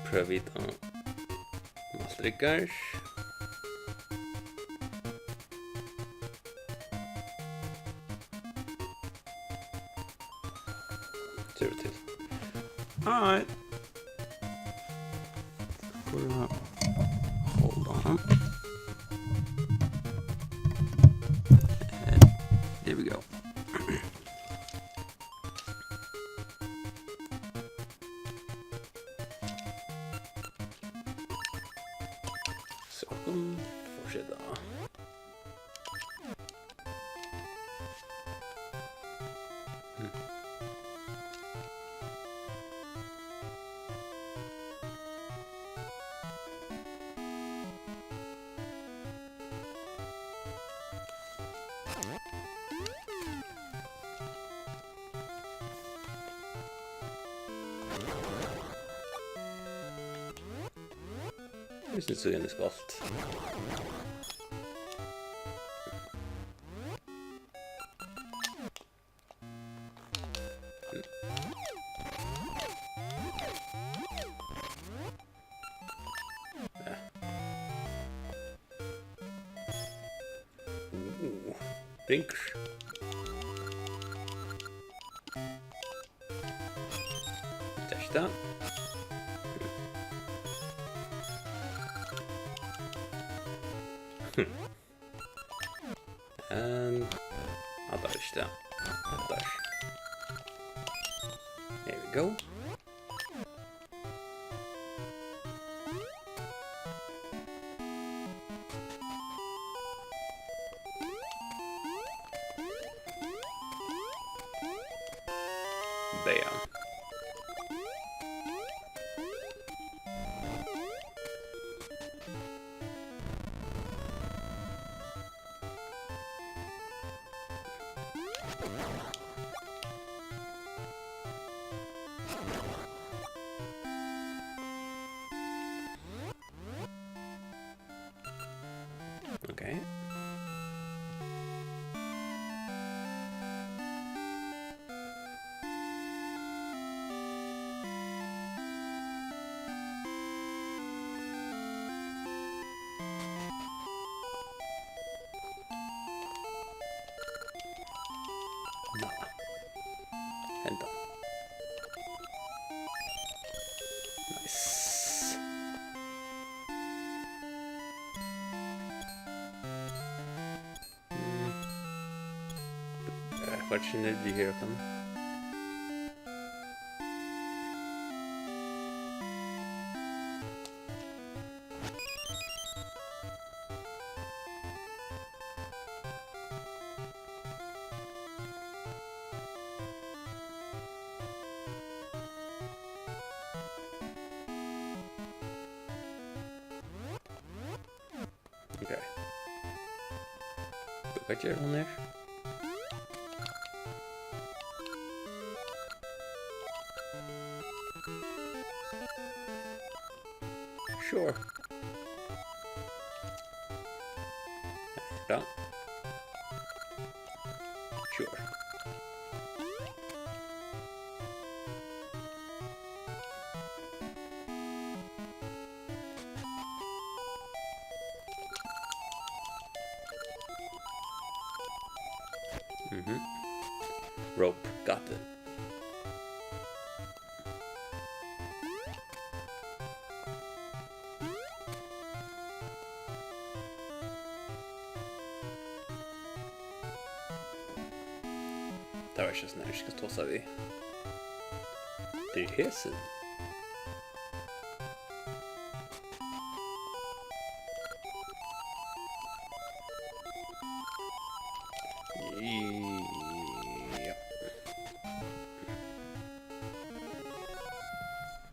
Prøv litt av Maastrichters. Ser det til. Alright. Hold on. And there we go. Så fortsätta. Jeg synes det er ganske alt. Drinkers. Testa. And other stuff. There we go. Bam. Okay. No. Hämta. Nice. What's energy here come? Okay. Got your on there? Sure. Done. Sure. Rope, got it. Det var ikke sånn jeg skal ta seg i. Det er hesen. Ja.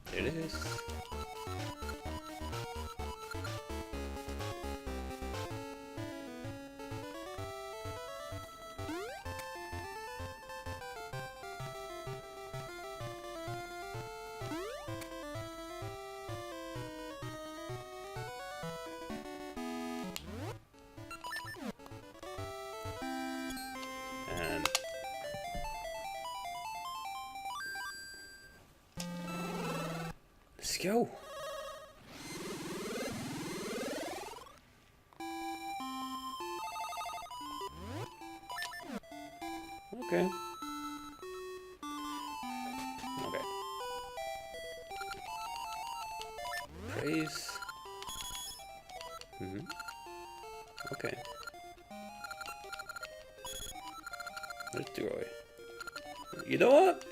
There it is. Let's go. Okay. Okay. Praise. Okay. Destroy. You know what?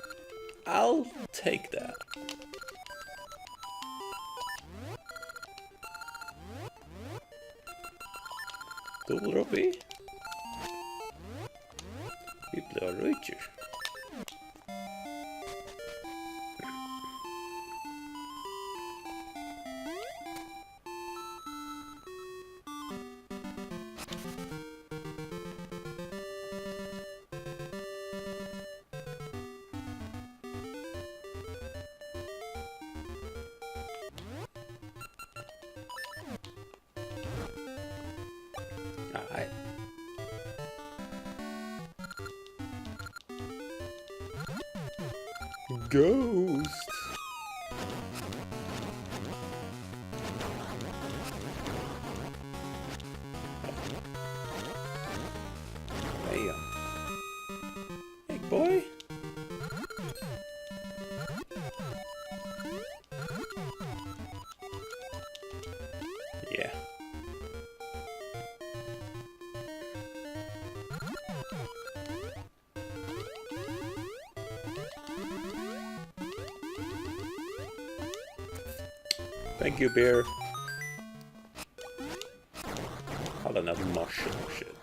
I'll take that. Double Robbie. Vi blir ryker. Alright. Ghost. Bam. Big boy. Yeah. Thank you, bear. Had another mushroom shit.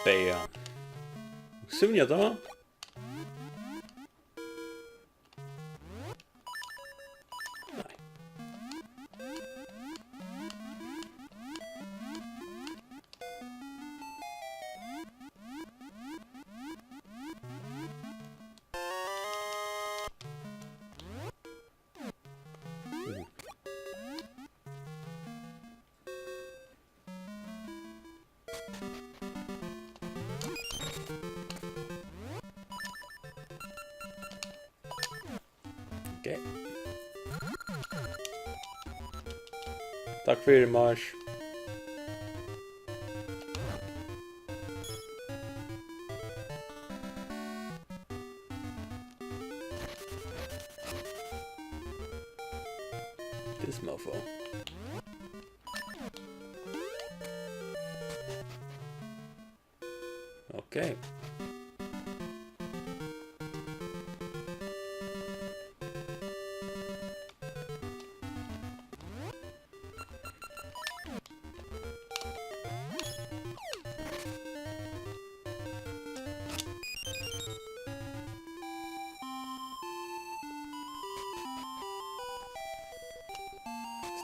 Bam. Sumnja da. Nej. Okay. Tack för er marsch. This mofo. Okay.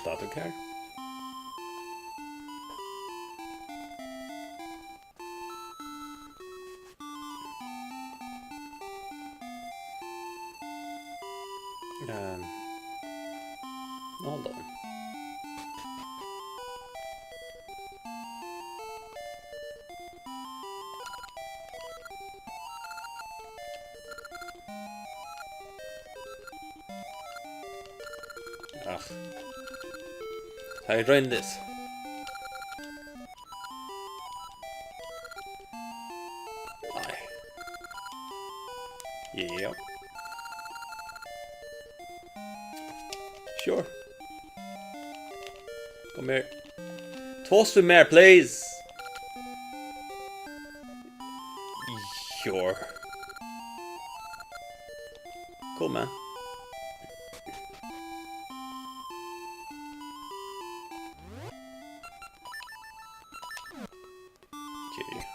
Starter car. Hold on. Ugh. How you join this? Aye. Yep. Sure. Come here. Toss with mer, please. Sure. Cool, man. Okay.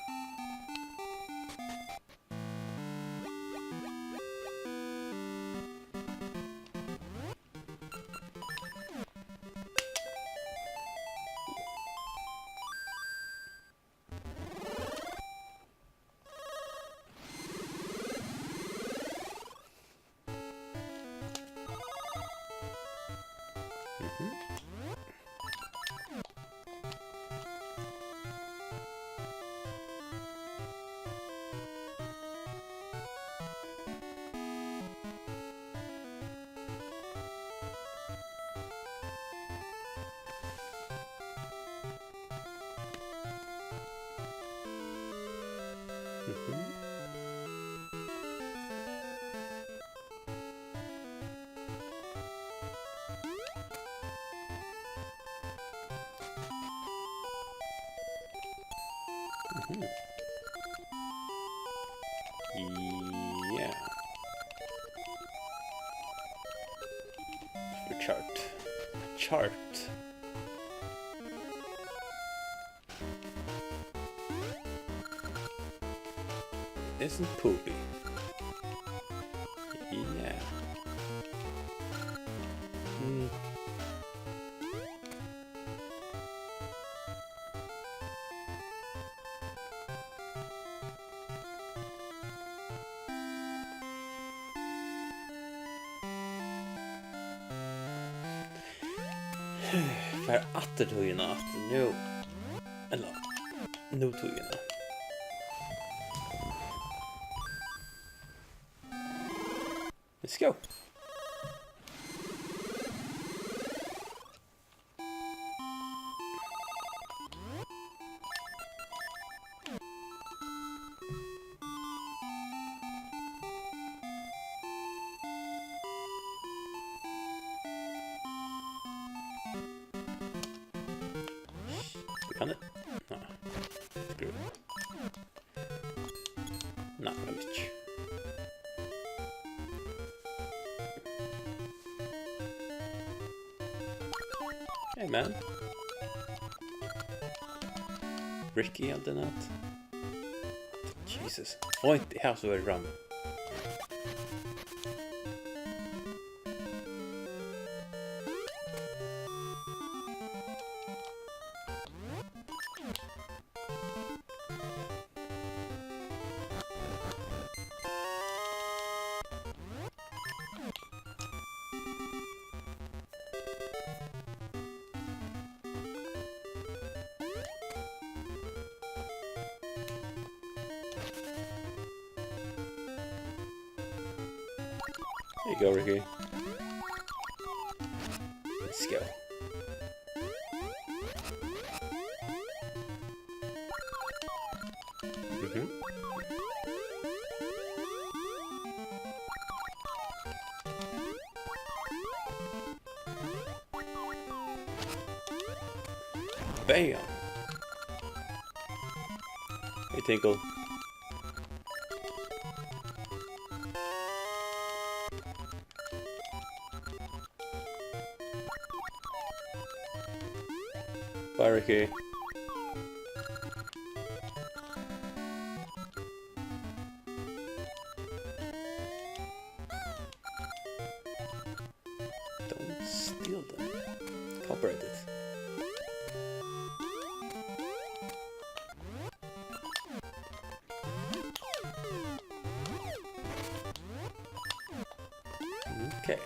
Yeah. For chart. Chart. Isn't poopy. Yeah. For atter togene at nå... Eller... Nå togene. Let's go. Kan det? Nej. Skruv. Nej, jag vet inte. Hey man. Ricky hade den att. Jesus. Var inte här så är det ram. There you go, Ricky. Let's go. Bam! Hey, Tinkle. Bye, Ricky. Don't steal them. Copyright it. Okay.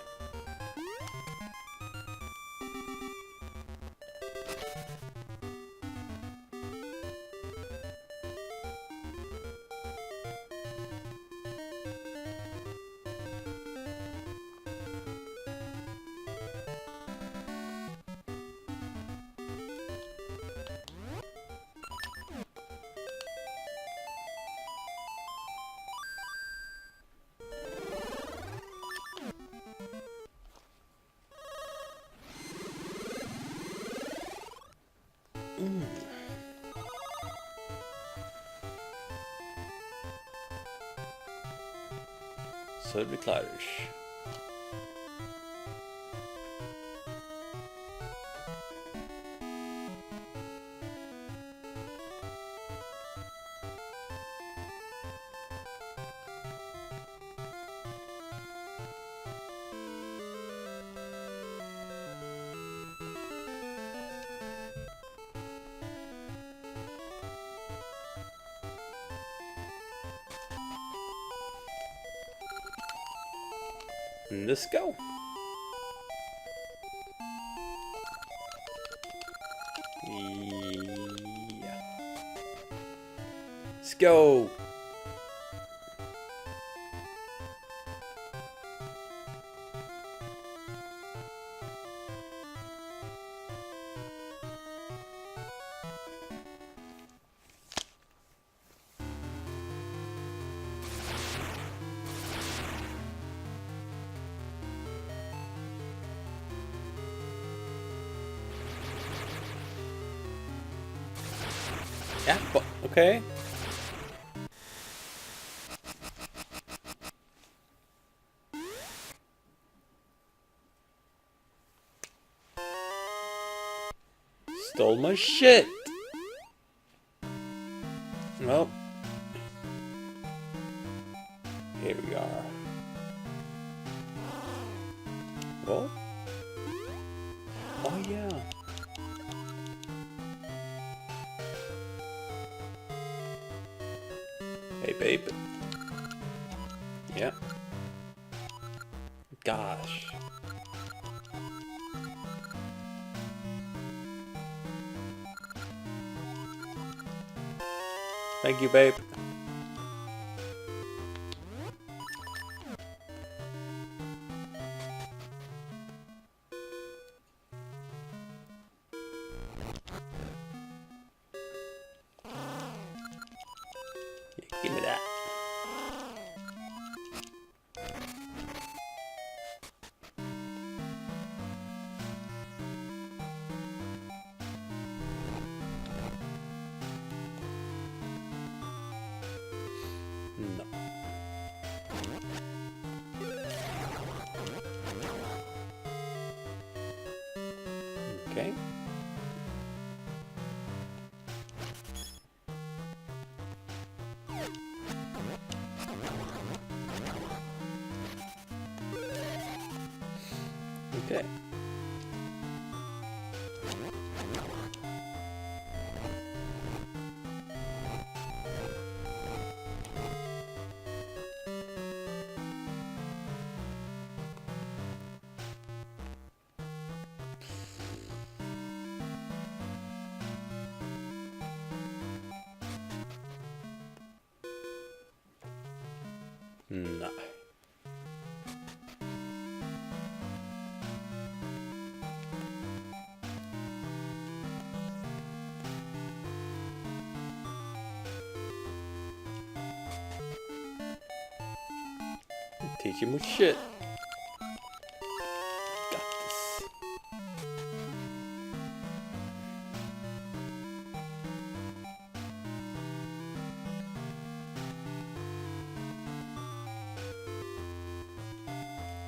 Så det blir klarish. Let's go. Yeah. Let's go. Ja, okay. Stole my shit. Well, here we are. Well, oh yeah. Hey, babe. Yep. Gosh. Thank you, babe. Yeah, give me that. No. Okay. Okay. No. Teach him with shit. Got this.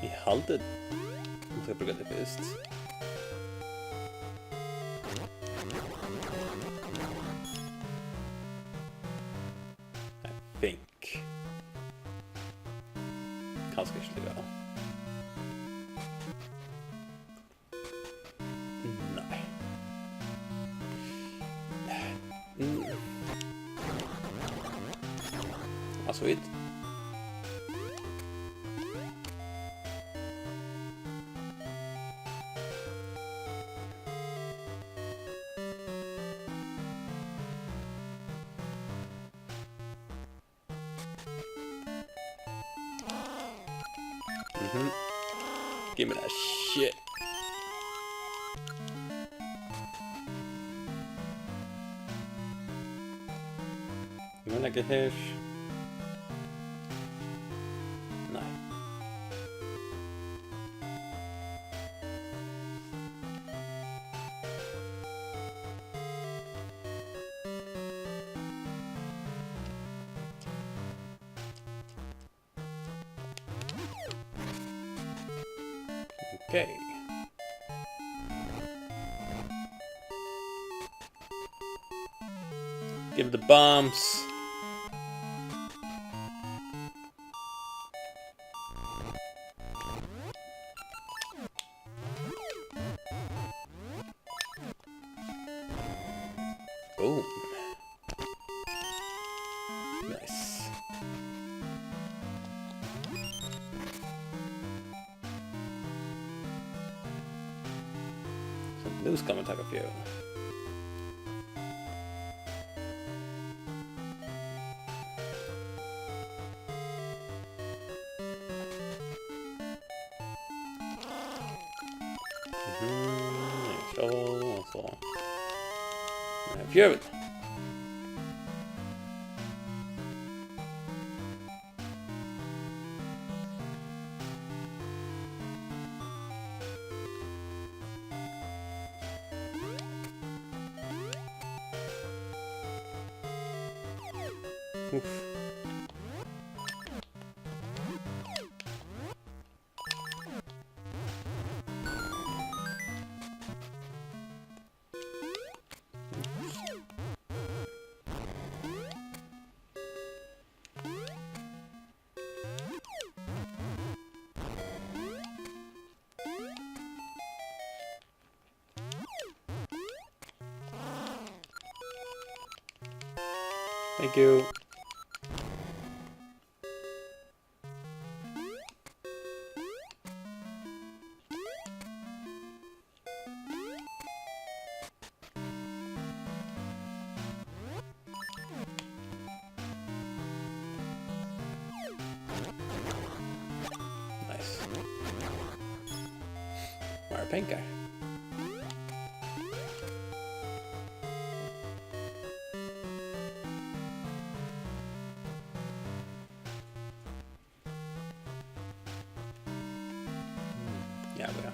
I haltet. Måste jag plugga det först. I think. Kanske skulle göra. Nej. Sweet. Give me that shit. You want like a hash? No. Okay. Give the bombs. Boom. Nice. Some blues come and take a few. Shovel och så. Fjäril. Oof. Thank you. Nice. Mario Paint guy. Ja, bra.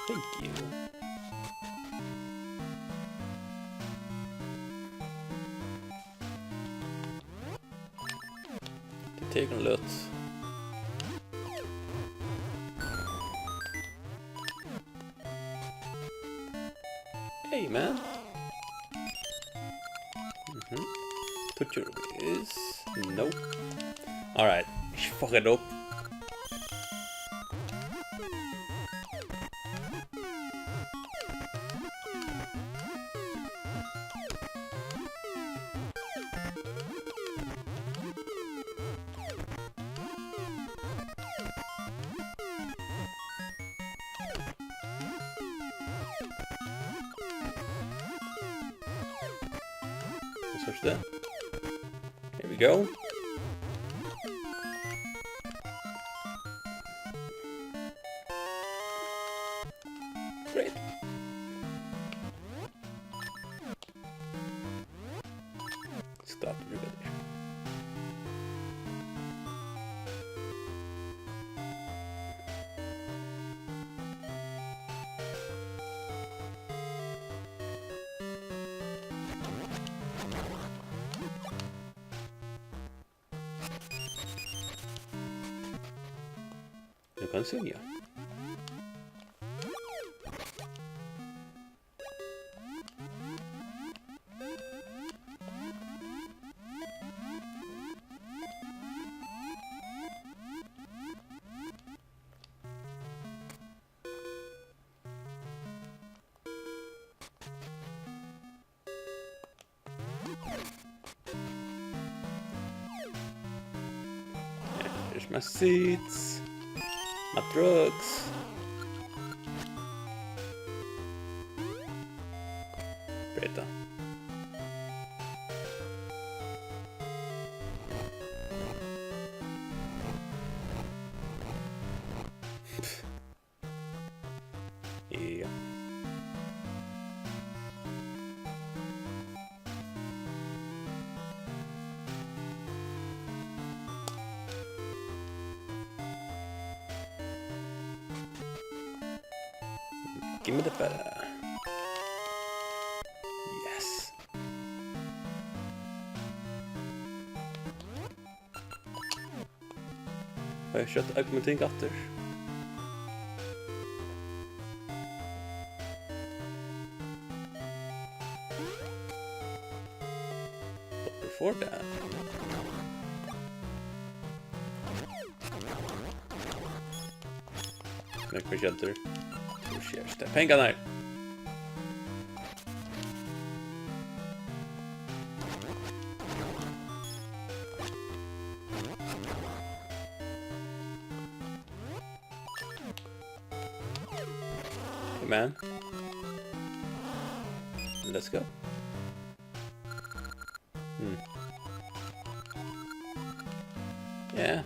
Thank you. Take a look. Hey, man. Put your is nope. All right, fuck it up. Switch that. Here we go. Great. Stop everybody. Nu kan sälja. There's my seats. My drugs. Berätta. Ja. Give me the better. Yes. Har jag kört Augmenting Gutter? But before that... Make me shelter. Shares det. Pengarna här. Hey man. Let's go. Yeah.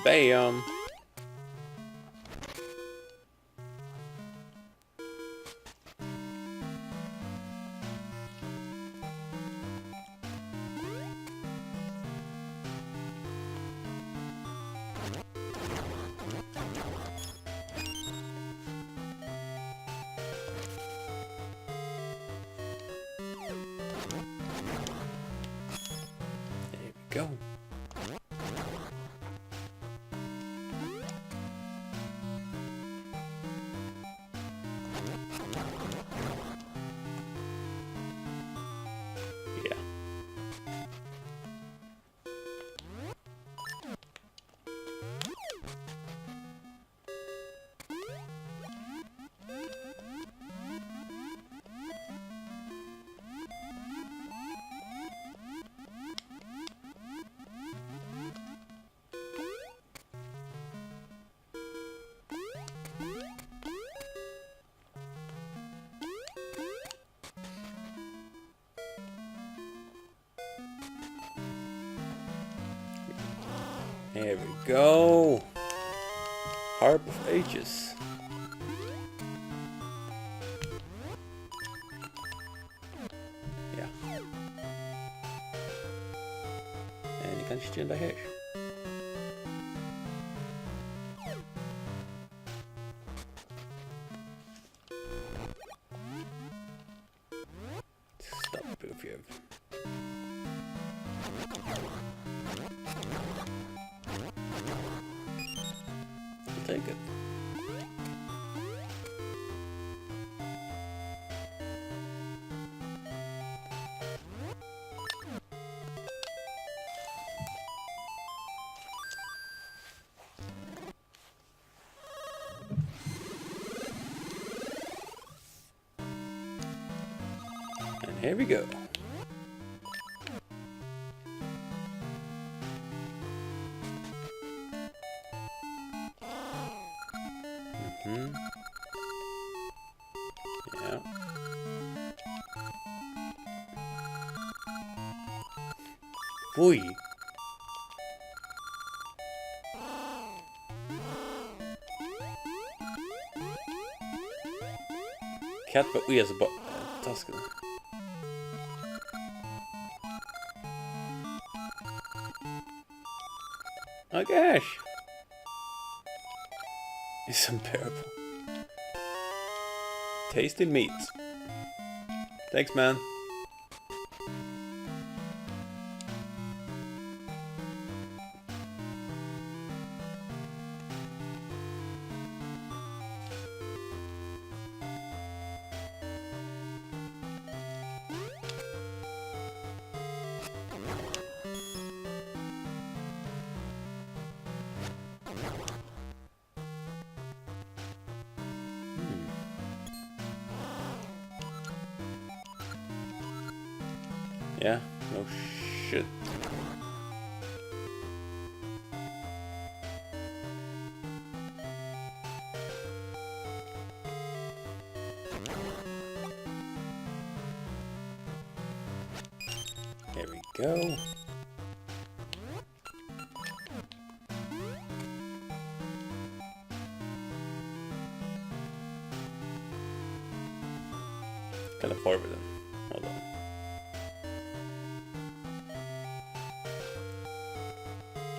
Bam! Go. Yeah. There we go. Harp of Ages. Ja. En die kan je bij huis. Stop of je. Take it. And here we go. Ja. Oei. Cat but we as a bot Tuscan. Oh gosh. It's unbearable. Tasty meat. Thanks, man. Yeah, no shit. There we go. Kind of forward then. Hold on.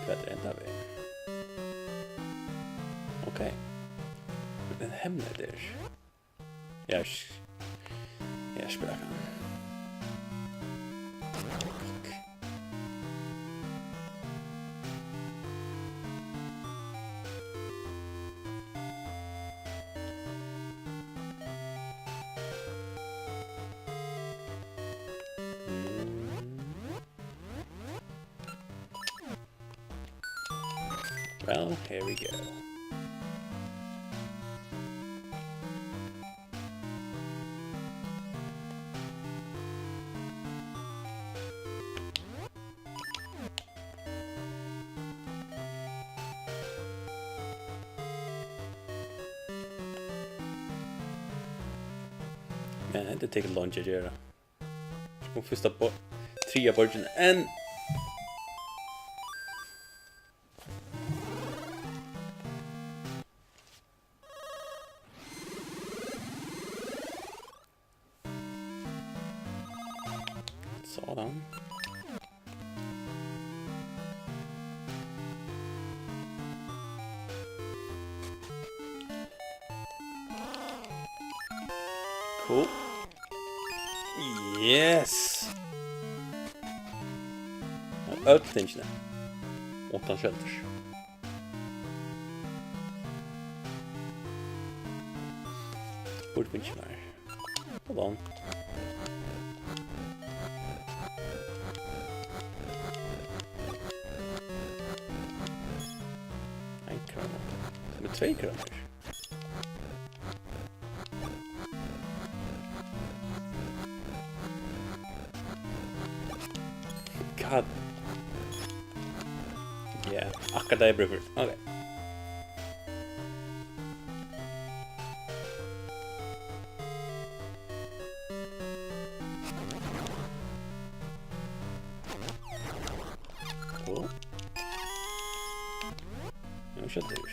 Vänta vi. Okej. Den hemliga Jag spelar kan. Well, here we go. Man, I had to take a lunch at Jera. Kom första på 3 Virgin and Sådan. Cool. Yes! Öldükten içine. Ondan shelter. Workbench var. Hold on. En krona. Med 2 kronor. God. Yeah, Akadai Brewer. Okay. Cool. Nu kör dusch.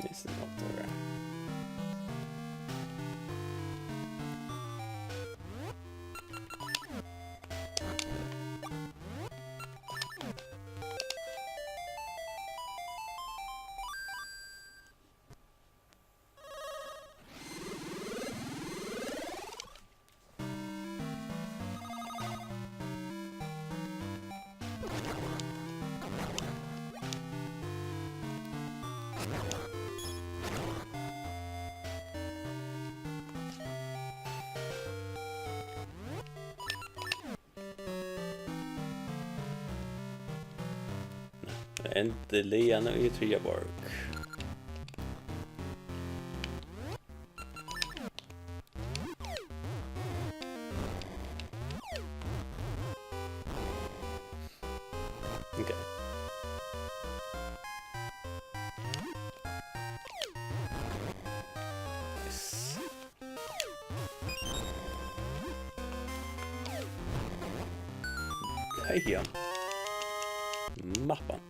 This is not alright. Äntligen i Triaborg. Okej. Nice. Damn. Mappan.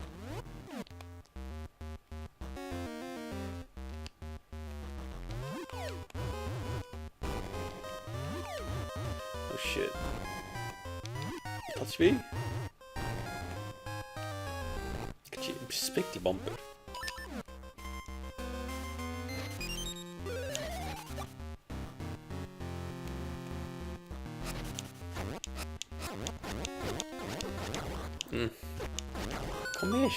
Oh shit. Touch me? Specklebomber. Kom hier.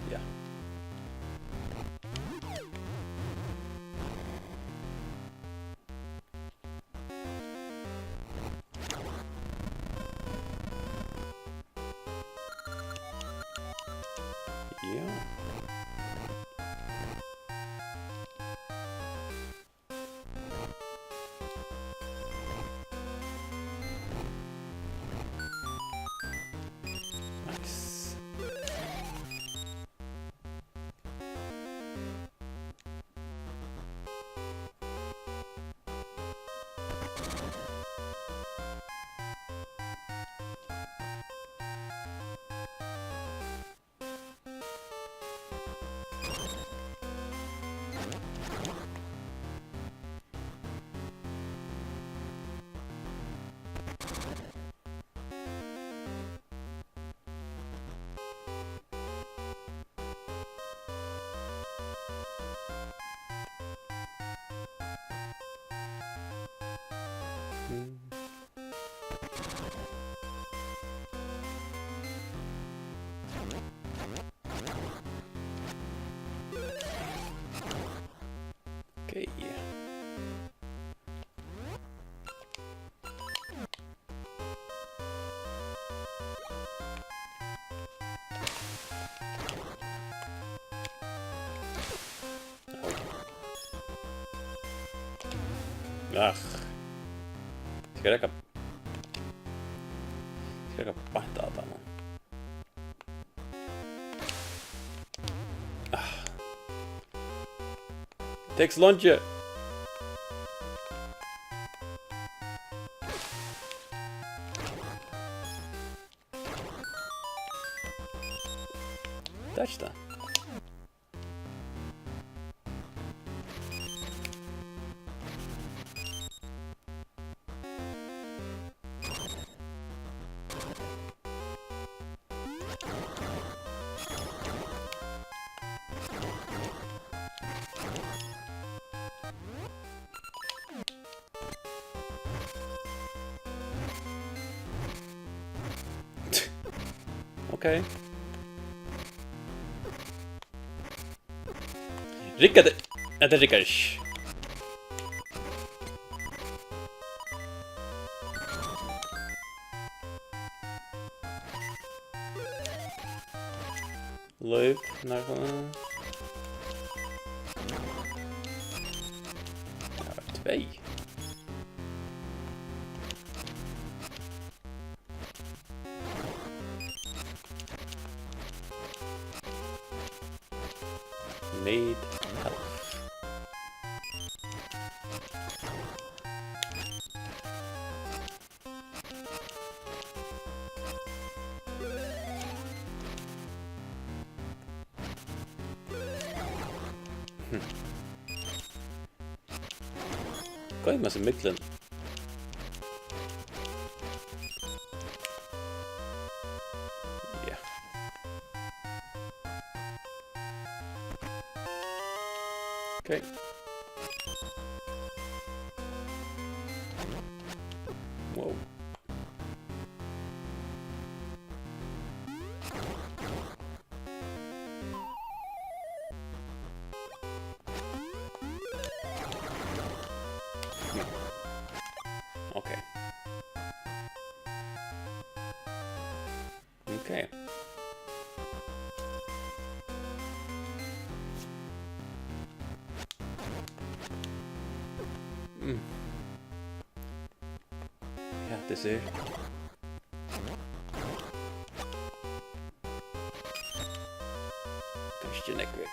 Yeah. Yeah. Nice. Okej. Ska aika pahentaa tämän. Takes launcher. Touchdown. Okej. Rickade! Inte Rickars. Live, narkoman. Ja, 2. Need help. Kan je met zijn middelen? Ja. Oké. Wow. Oké. Oké. Ja, het is er. Kast je nek weer.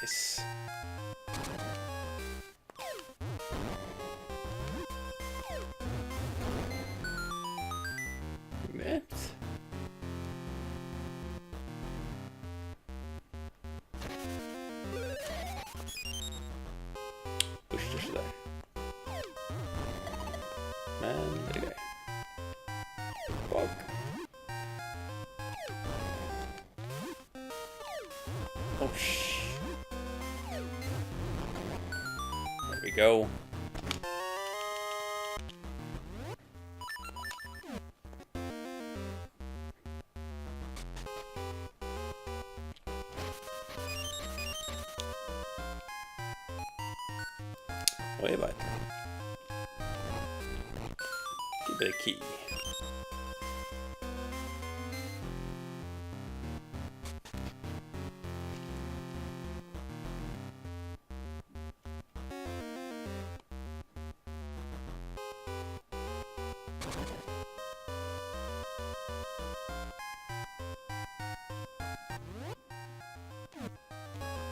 Nice. Met. Push dus daar. En there you go. Bug. Oh shh. There we go. Way back. Give it a key.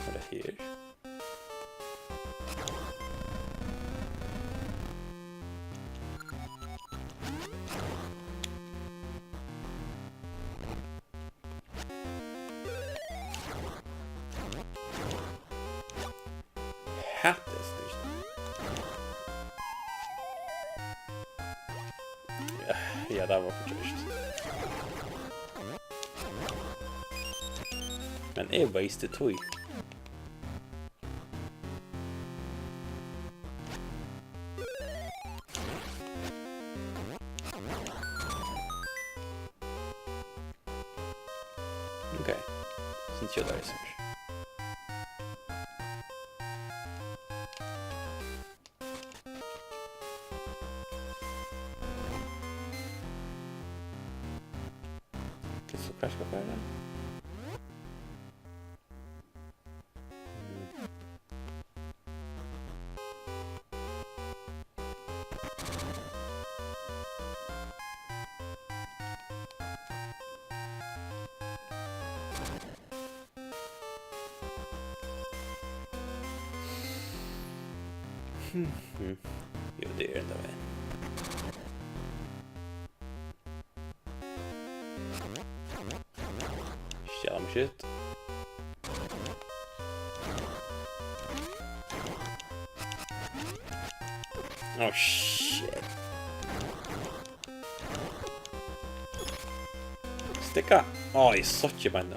Put it here. Kattis. Ja, det var for trist. Men jeg wasted tog. Okay, since you're there, research. Så crash ska föra det. Jo, det är det där. Jump shit. Oh shit. Sticka. Oj, such a band.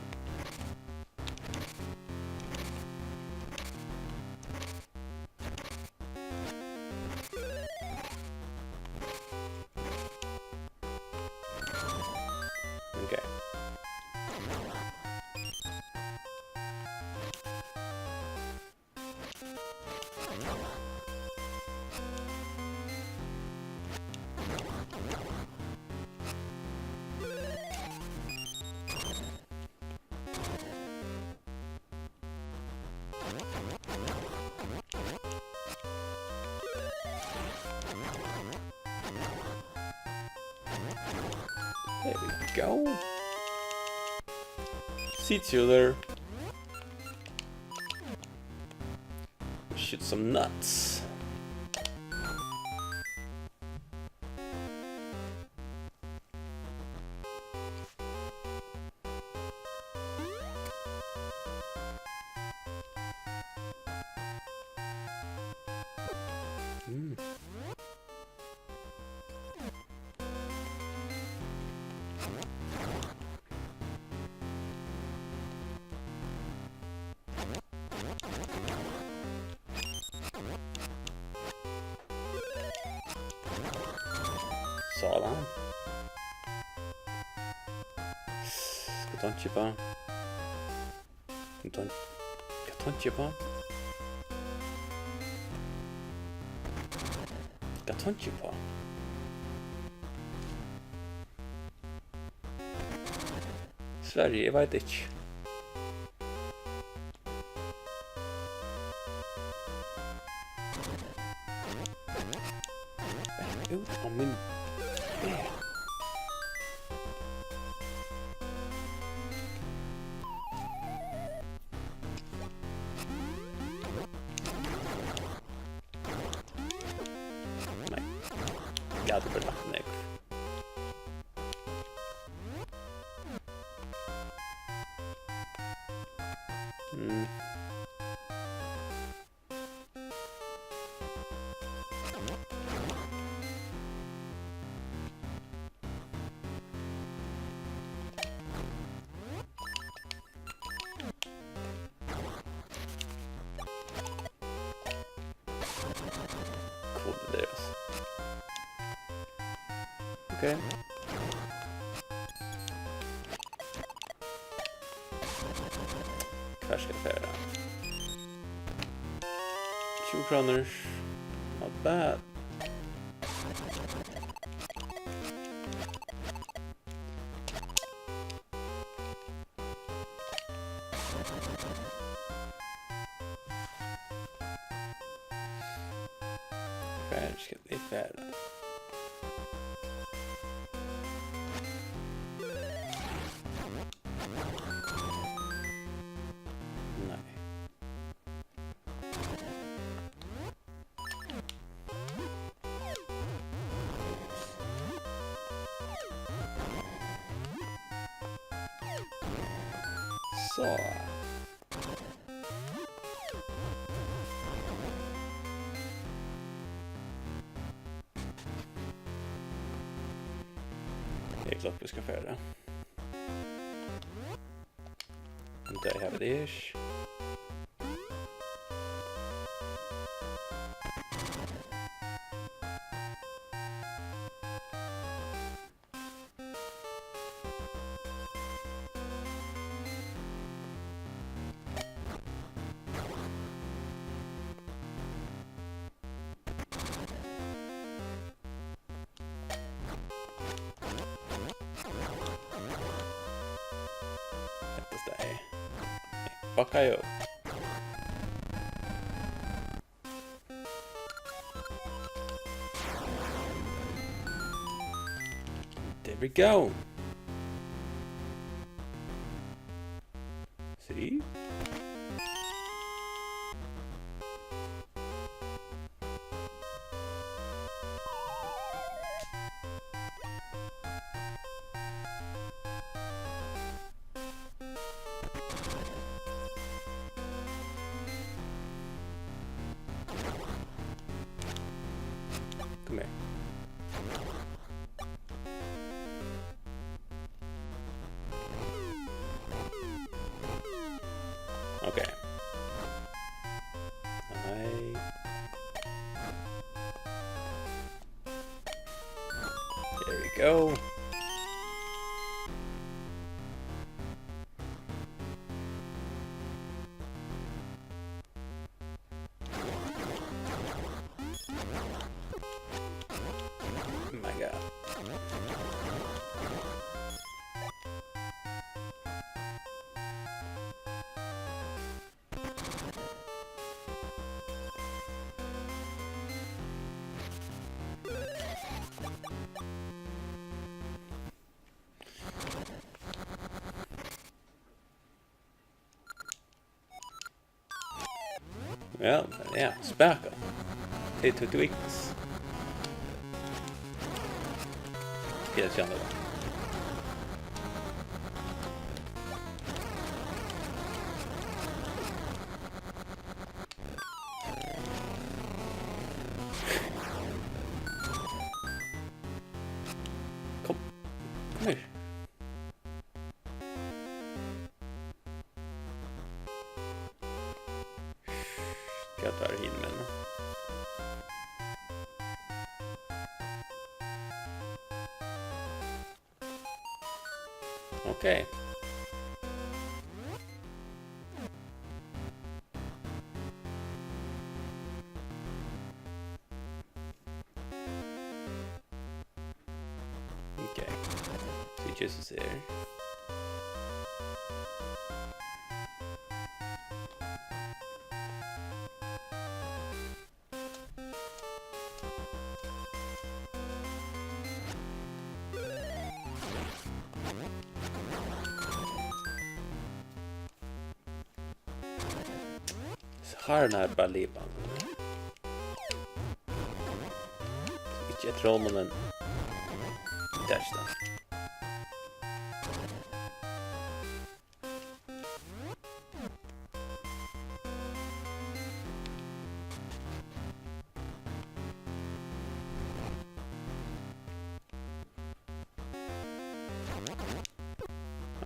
Okay. There we go. See each other. Shoot some nuts. Sådan. Ska ta en chippa. Ska ta en chippa. Ska ta en chippa. Sverige, jag vet inte. Ut om min... Nej. Jag hade väl lagt ner. Cool det alltså. Okej. Färska färda. 20 kronor. Not bad. Färska färda. Så. Det är klart vi ska få det. And I have this. Baka jo. There we go. See? Kom här. Okej. Nej. There we go. Oh my god. Well, yeah, sparkle. Take 2 tweaks. Yes, jag använder. Kom. Kom här. Jag tar himlen. Okej. Okej. Så Jesus ser. Harnar Baliban. Ikke troll, men dash da.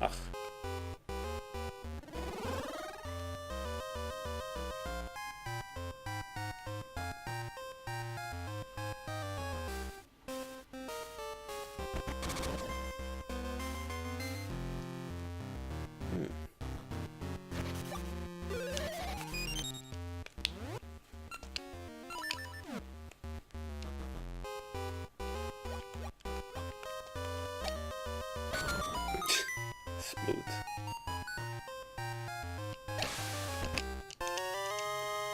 Ach. Smooth.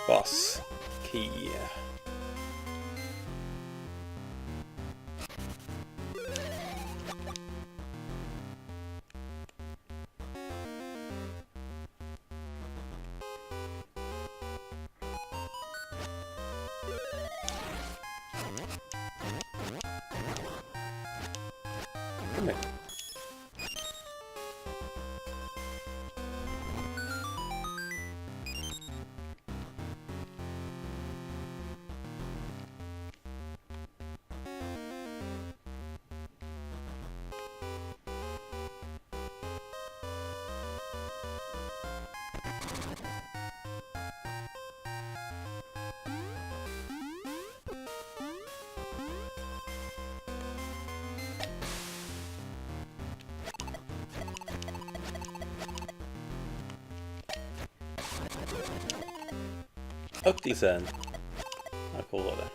Boss key. Kom här. Öglisen. Ja, kolla det.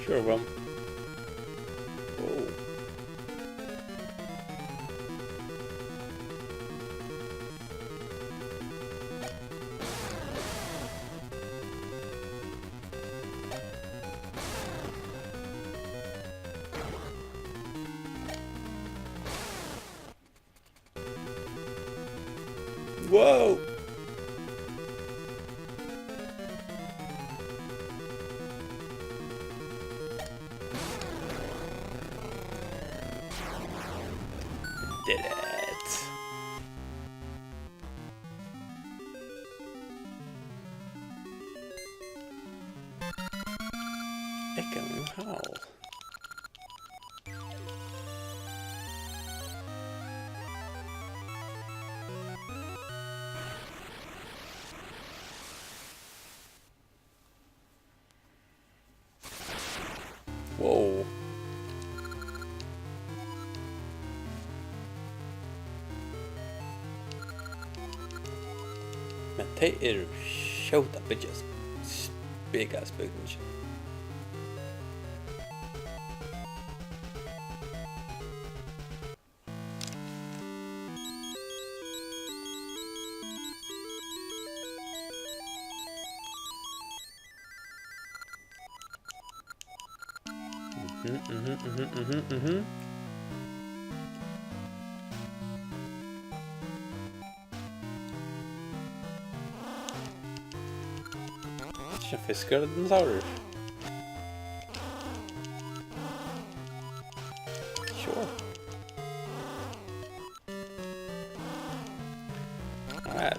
Sure, well. Oh. Whoa! Did it. Echoing howl. Whoa. Men det showed up bitches. Big ass buildings. Fiskar och dinosaurier. Sure. Alright.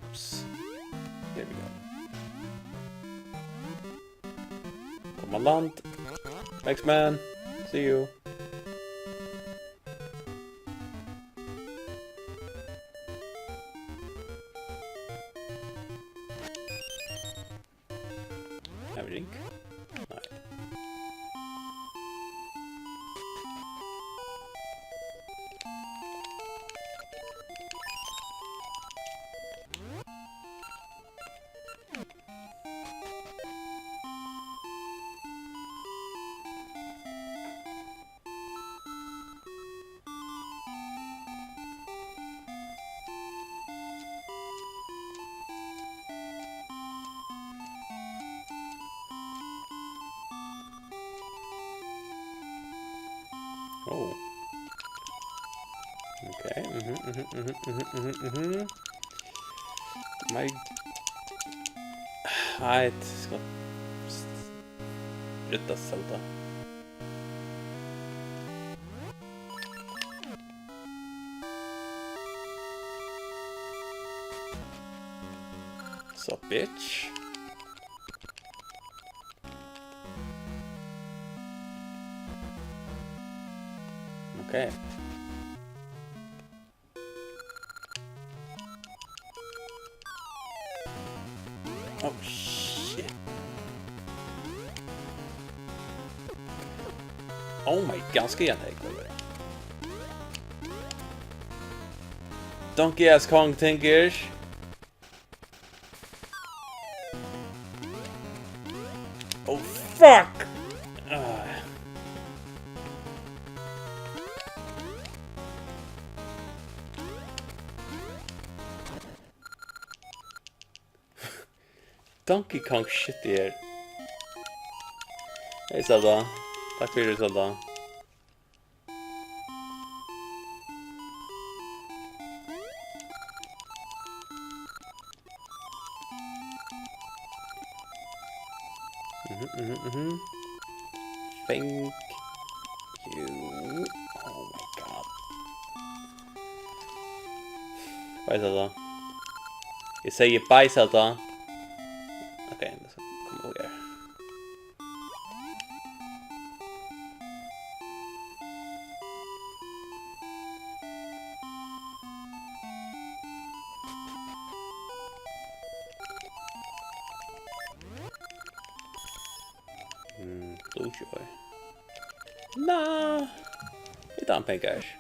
Oops. There we go. Commandant. X-Man. See you. Have a drink? Nej. Oh. Okay. My... Nej, det ska... Bryta Zelda. So, bitch. Okay. Oh shit. Oh my god, ska jag ta över? Donkey ass Kong Tinkers. Oh fuck! Donkey Kong shit here. Hej Zelda. Tack för det Zelda. Thank you. Oh my god. Bye, Zelda. You say you bye, Zelda. Okay, come over here. Blue Joy. Nah, you don't pay cash.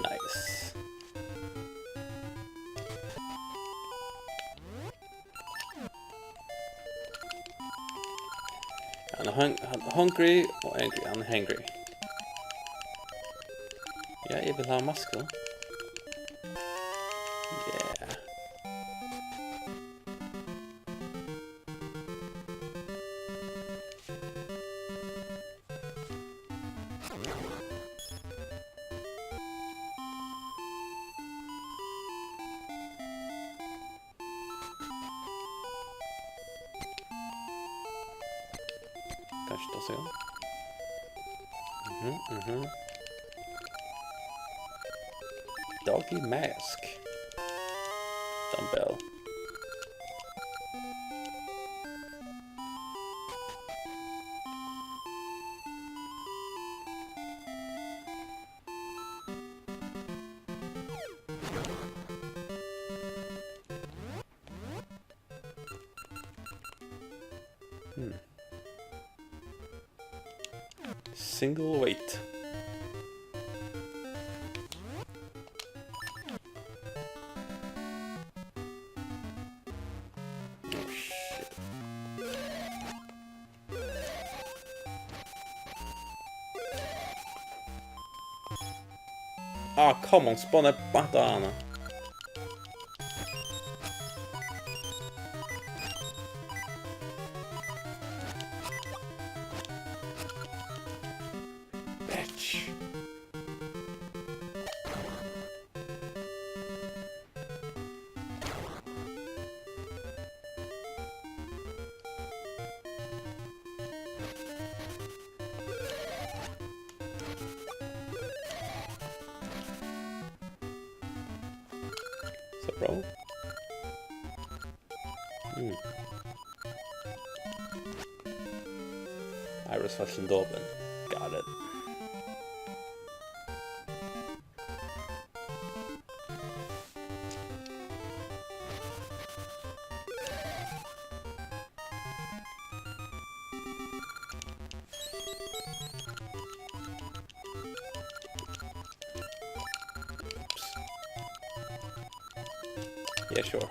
Nice. I'm hungry or angry? I'm hungry. Jag vill ha masker. Yeah. Kanske då så. Doggy mask. Dumbbell. Single weight. Oh shit. Ah, come on, spawn a banana. Bitch. So, bro. Iris fashion open. Got it. Oops. Yeah, sure.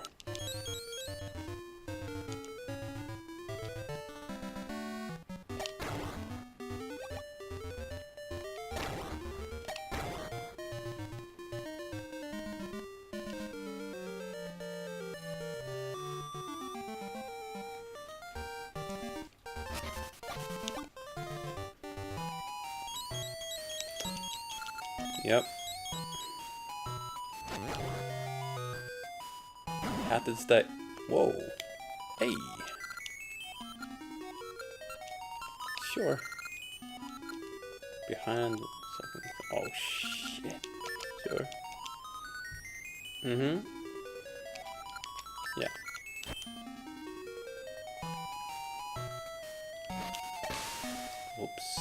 Yep. Had to stay. Whoa. Hey. Sure. Behind something. Oh shit. Sure. Yeah. Oops.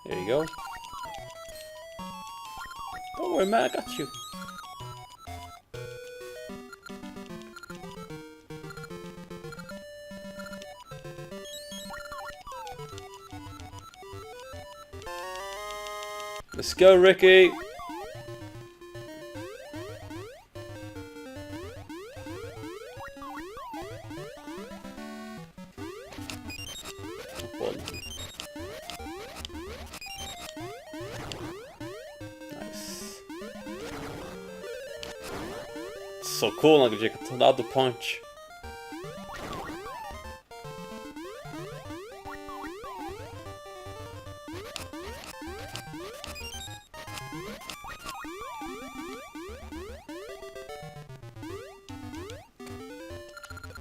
There you go. Don't worry, man, I got you. Let's go, Ricky. so cool när jag gick tornado punch.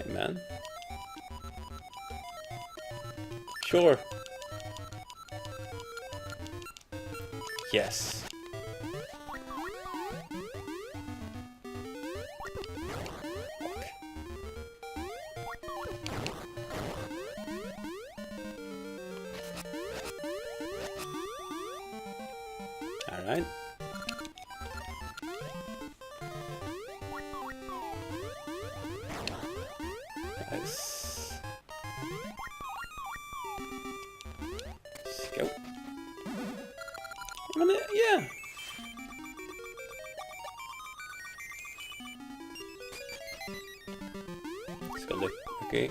Amen. Sure. Yes. All right. Nice. Let's go. Yeah. Let's go look. Okay.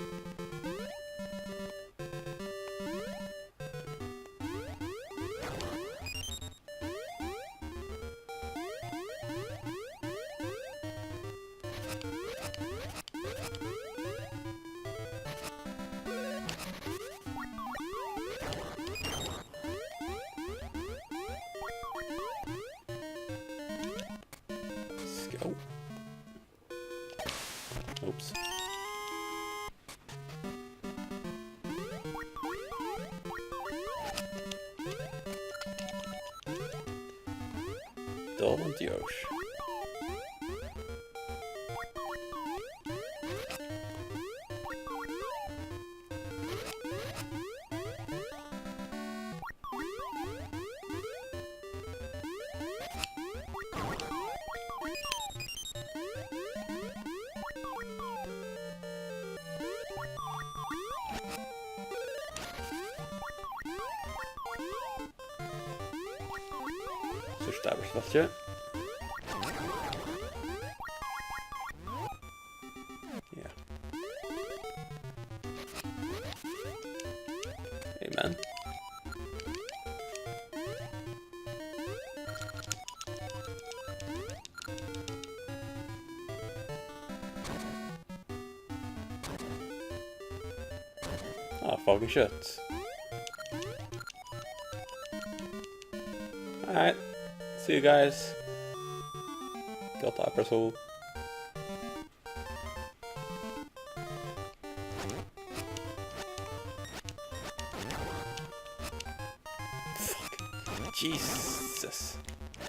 Go. Oops. Dolmen Dios. Cóż tam już macie? Yeah. Amen. Ah, fucking shit. Alright. See you guys. Got that episode. Fuck. Jesus.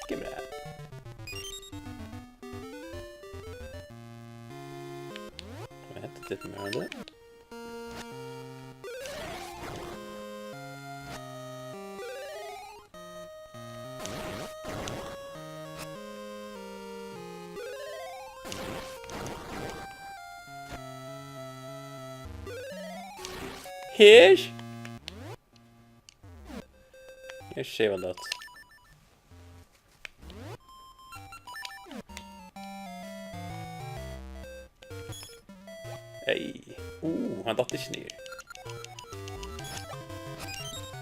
Give me that. I had to dip around it. Here's? Jag ser väl det. Hey. Han datt ikke ner.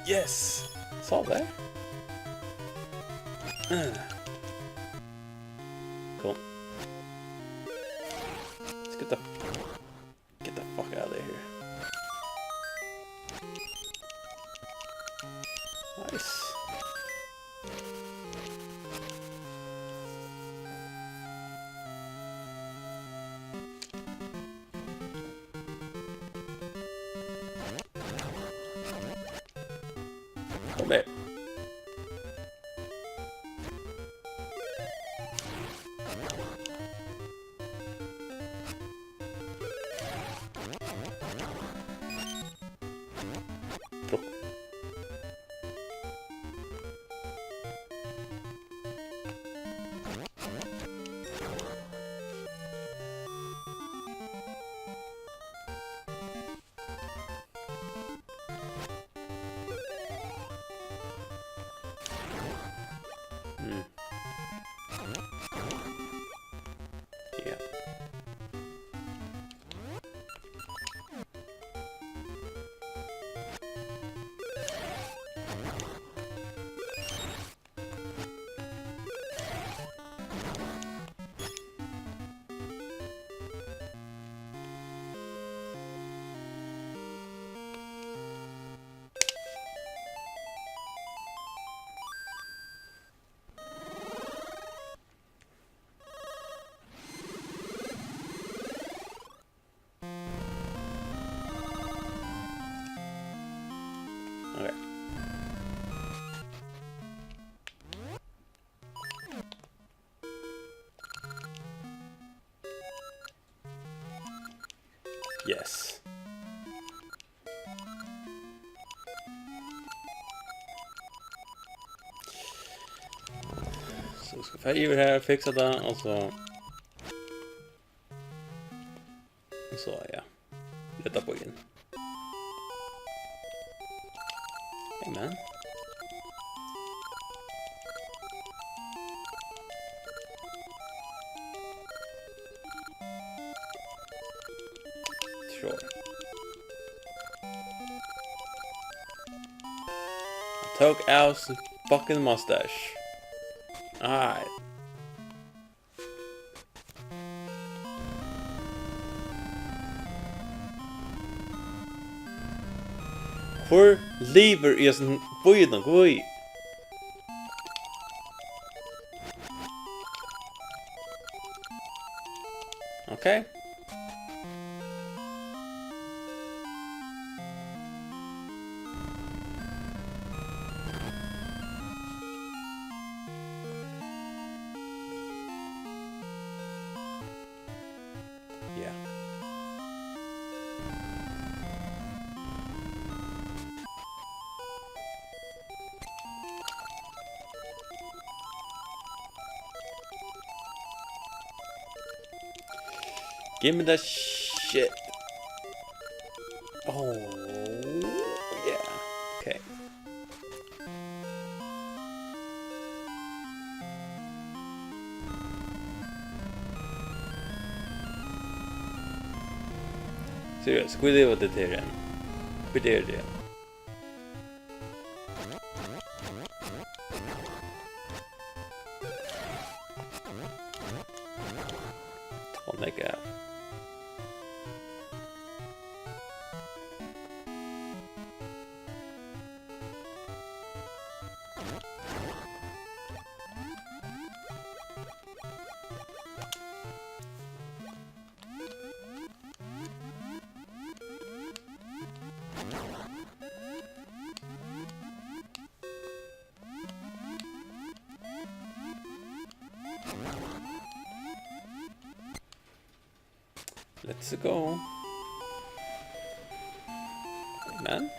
Yes! Sa det? Cool. Let's get the fuck out of here. Nice. Kom med. Yeah. Yes. Så ska färga ur här, fixa det och så... Så ja. Leta på in. Amen. Sure. I took Al's fucking mustache. Alright. Hvor lever i sån bøyden, goi? Okay. Yeah. Give me that shit. Oh, yeah. Okay. Seriöst, ska vi leva det till den? Hur är det? Ta lägga. Let's go. Man.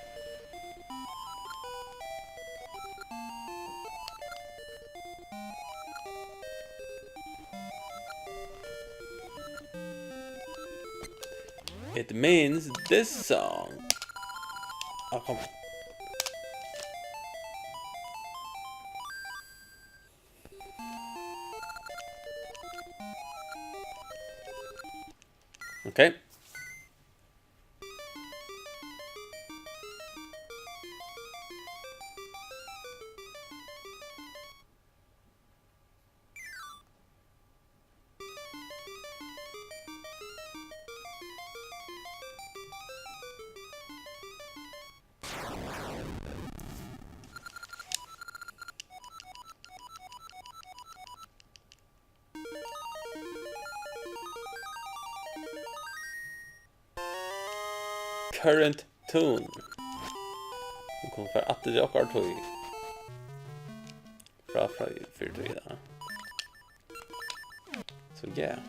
It means this song. Oh, come on. Okay. Current tune. Det kommer för att det är tog. Bra för det. Så yeah.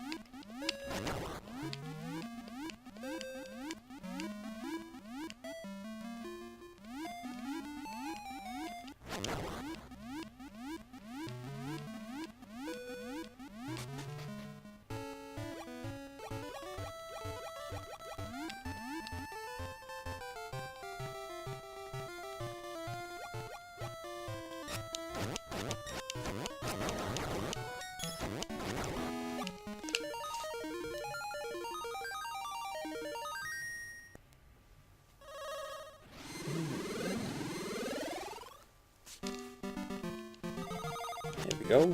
Here we go.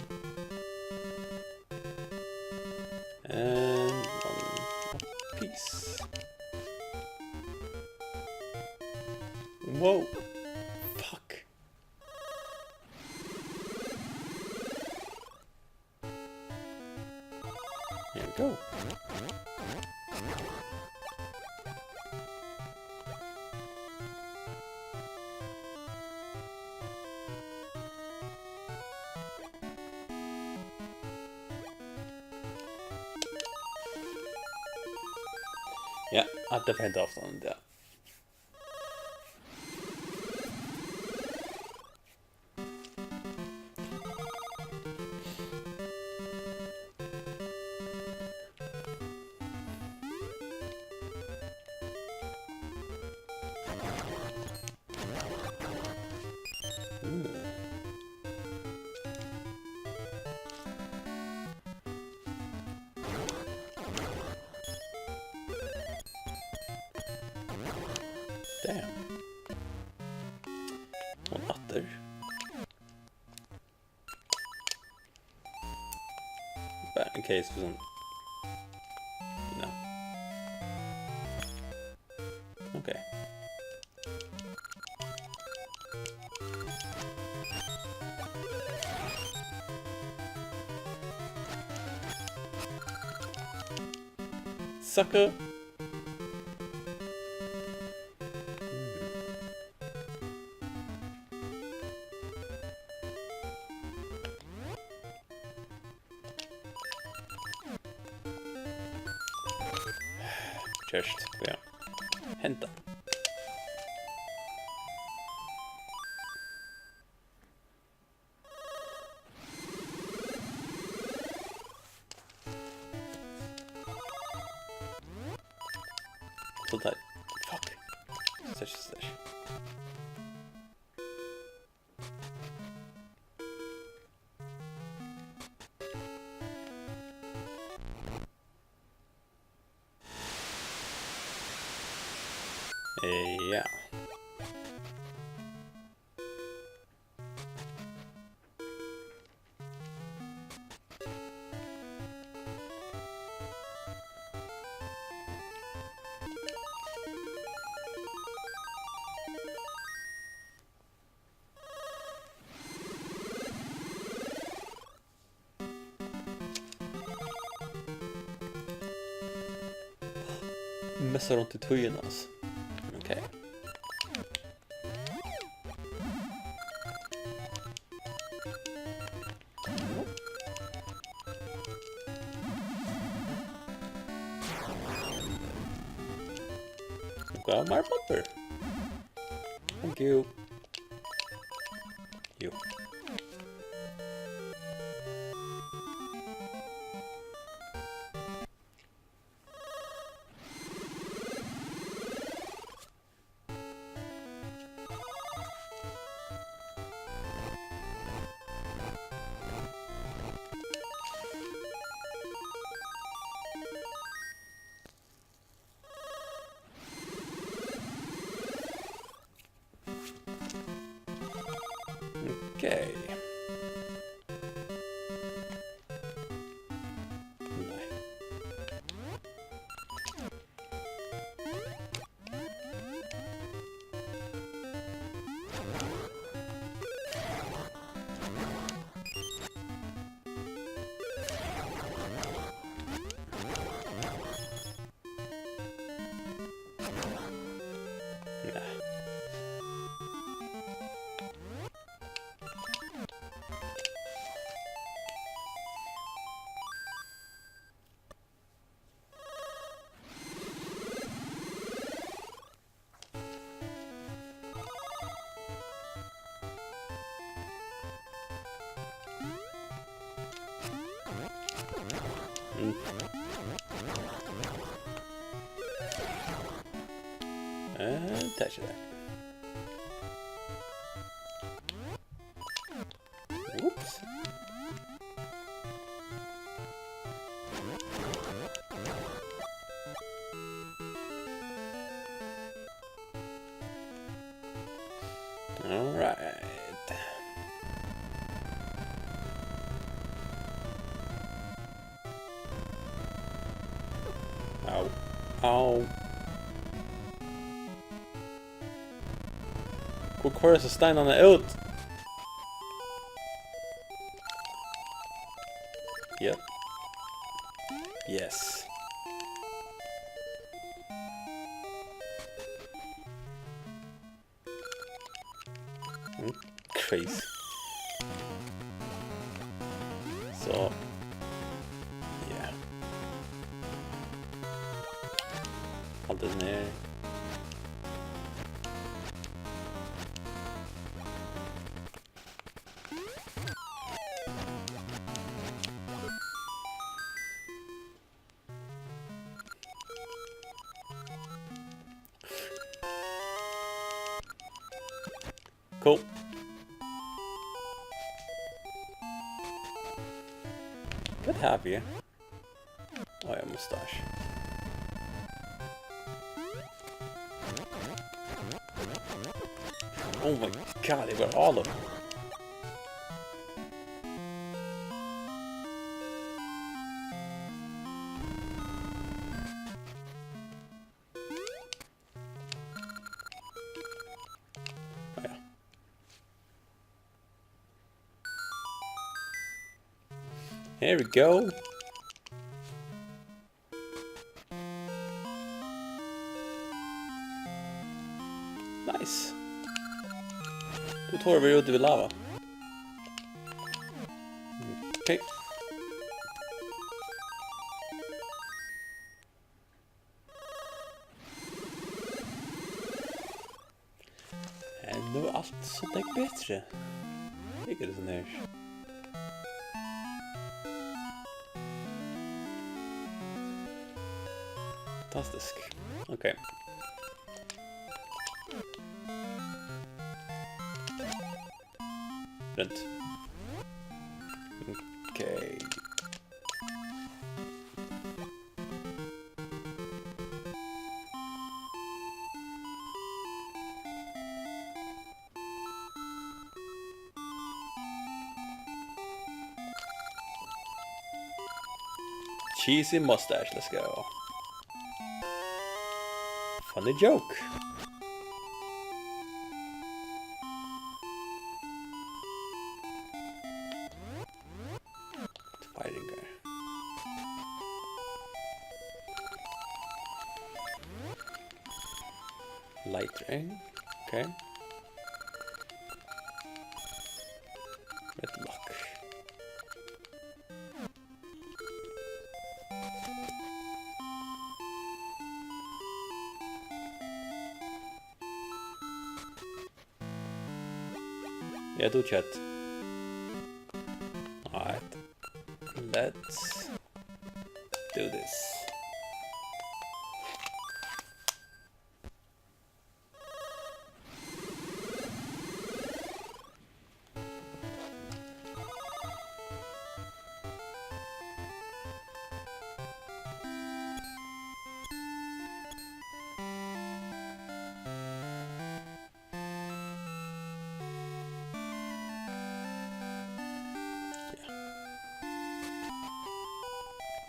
And one piece. Whoa. Fuck. Here we go. Ja, definitivt avstånd, ja. Damn. Og atter. But in case for some, you know. Okay. Sucker. Just, ja. Hämta. Sådär. Fuck. Slash. Ja. Messar runt i tujen alltså. Okej. Got my bumper. Thank you. You. Okej. Nej. Nej. Touch that. Whoops. All right. Ow. Ow. Hvor er så steinene ut? Yep. Yes. Crazy. Så. Yeah. Alldeles ner. Cool. What have you? Oh, yeah, mustache. Oh my god, they got all of them. Oh, yeah. Here we go. Nice. Då tar vi ut över lava. Okej. Nu är allt sådär bättre. Ligger det sån här. Fantastisk. Okej. Runt. Okej. Cheesy mustache, let's go. Funny joke. Fighting guy. Light ring. Okay. With luck. Yeah, do chat. Alright. Let's do this.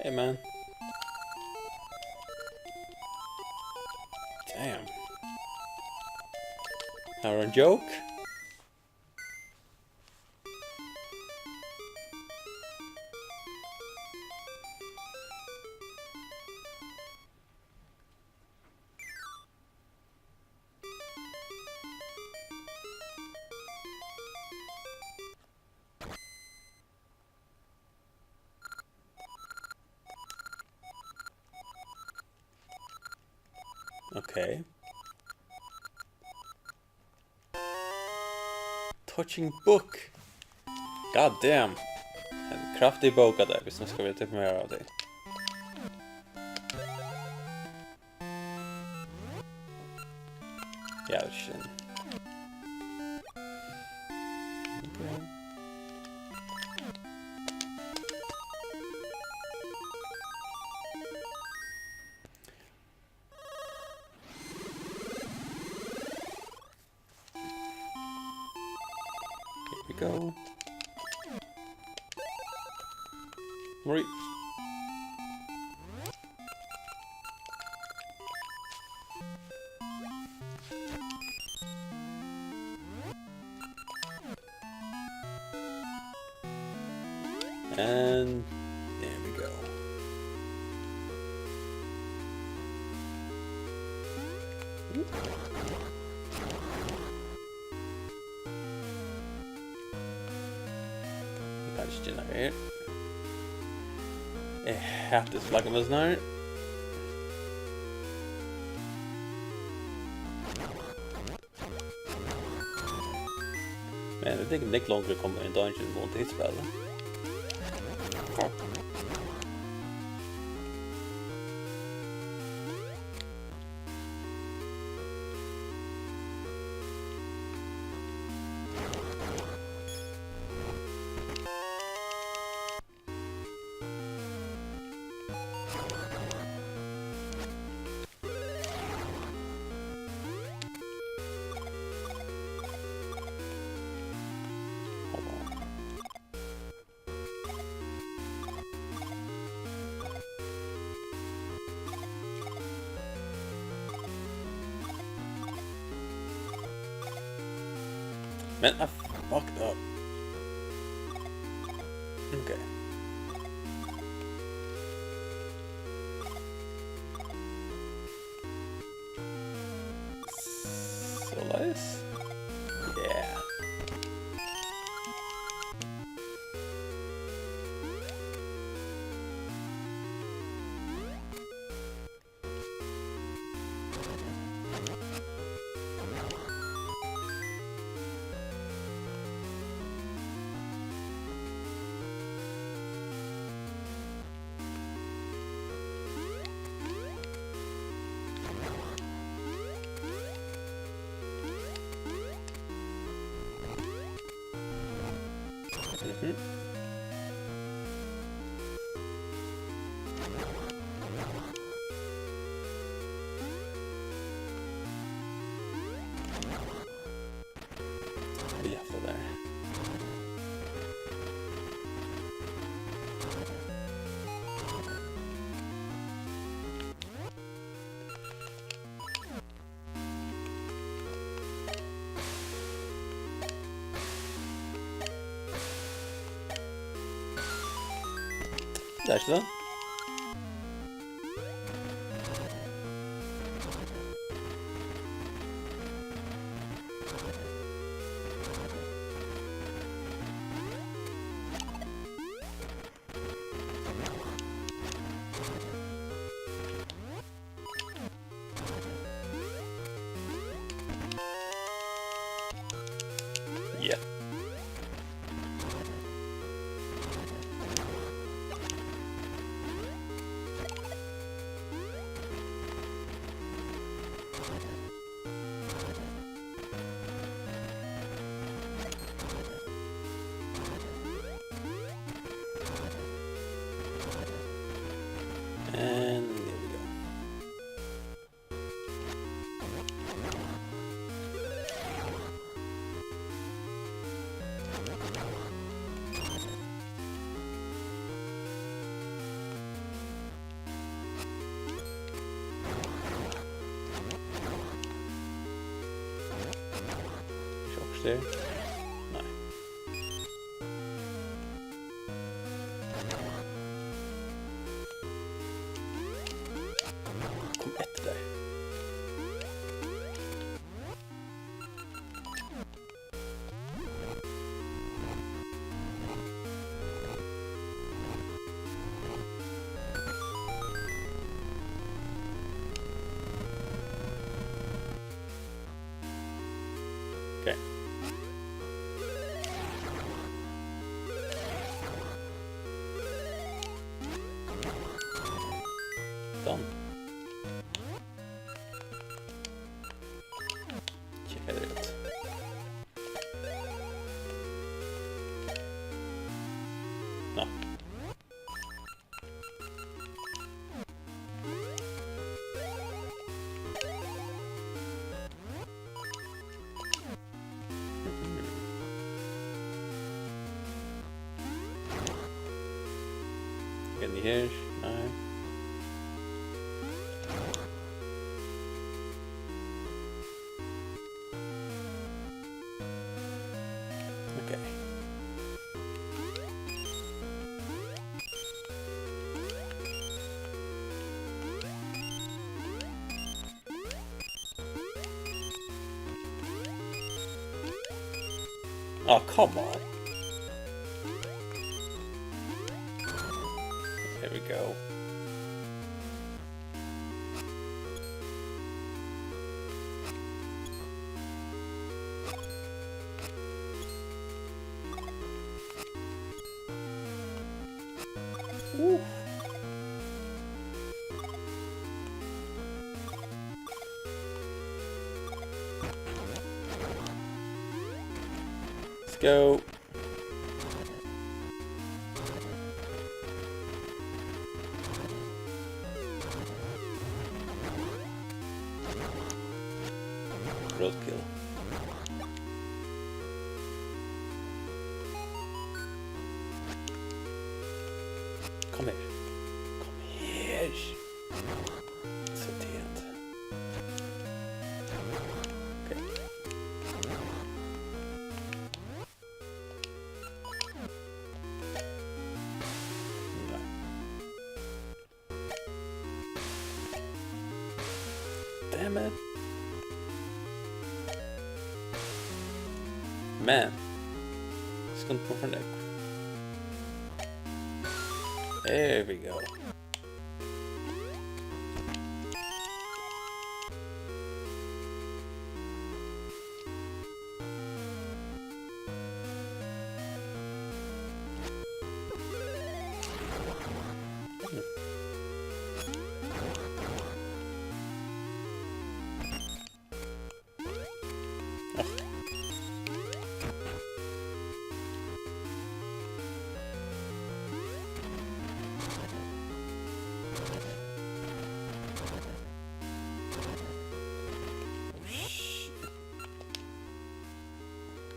Hey man. Damn. Our own joke? Okay. Touching book. God damn. En kraftig boka där, visst ska vi typ mer av det. Jävligt synd. Okay. Go. Right. And there we go. Generate. Jag hatar slagga med sån här. think Nick longer kommer i en dungeon mot hit spel. Man, I fucked up. Okay. Solis? Yeah. Mm-hmm. Yeah, for there. That's done. Yeah. And there we go. Shocks there. Nej. Kom ett där. Okay. Done. Checka det ut. No. Get the hair. Nej. Okay. Oh, come on. There we go. Woo. Let's go. Roadkill. Kom her. Kom her. Så tät. Okej. Nej. Damn it. Man. Ska inte gå för det. There we go.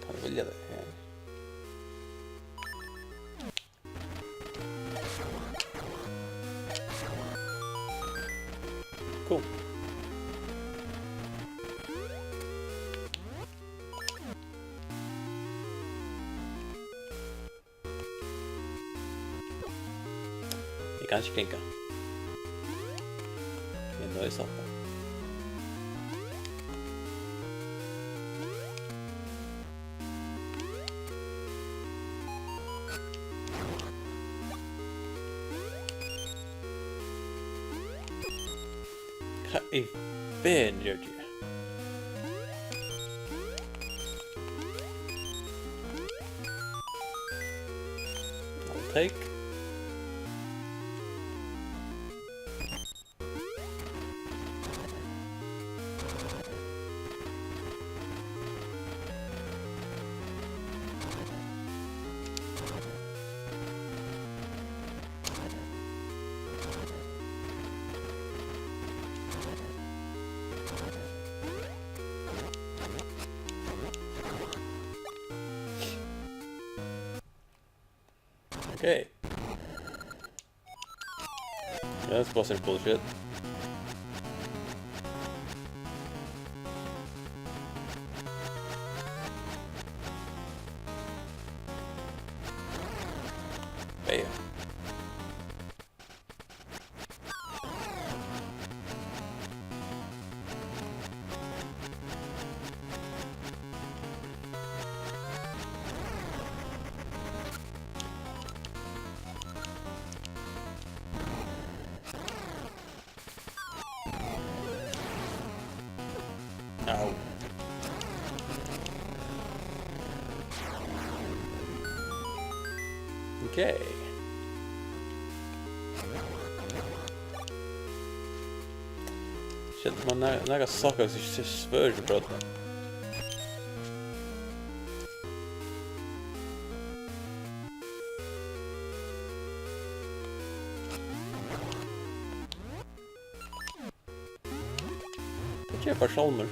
Kan välja det här. Cool. Vi kanske klinka. Vi är nöjda på. I vineyard. I'll take. Okay. Yeah, that's busting bullshit. Bam. Ow. Okay. Shit, man näga saker som svör för brott. Köpa Chalmer.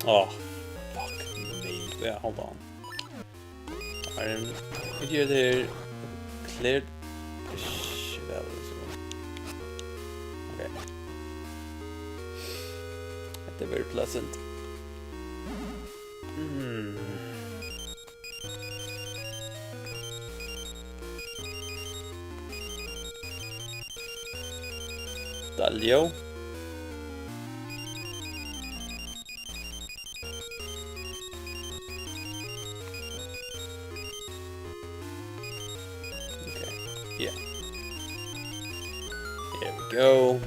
Oh, fuck me. Yeah, hold on. I'm here there. Cleared. Shit, that was okay. That's very pleasant. Dalio. Yeah. There we go.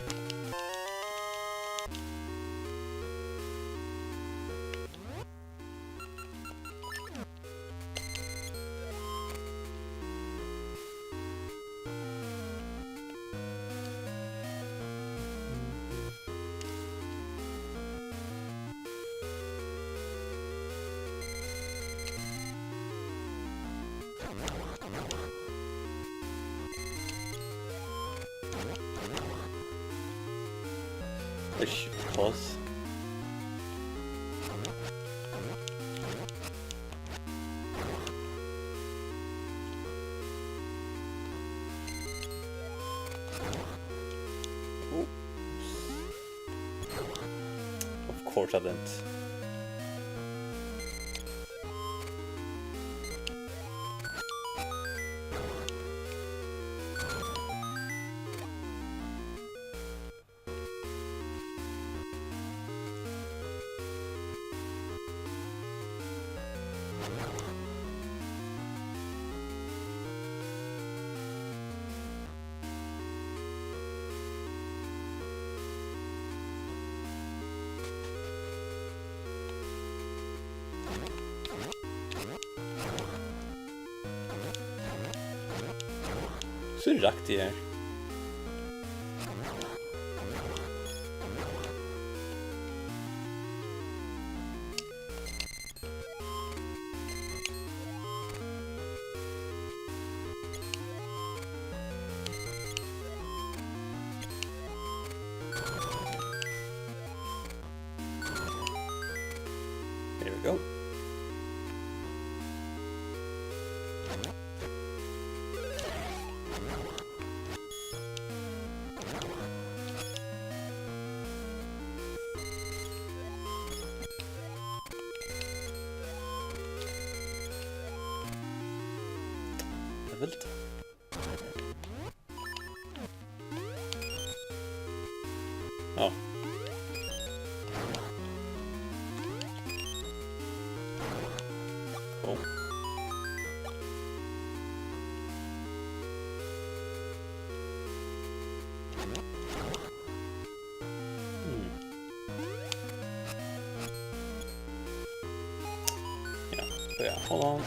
Ish, pause. Oops. Of course I didn't. Så rakt det är. Here we go. Level. Ja. Cool. Yeah, hold on.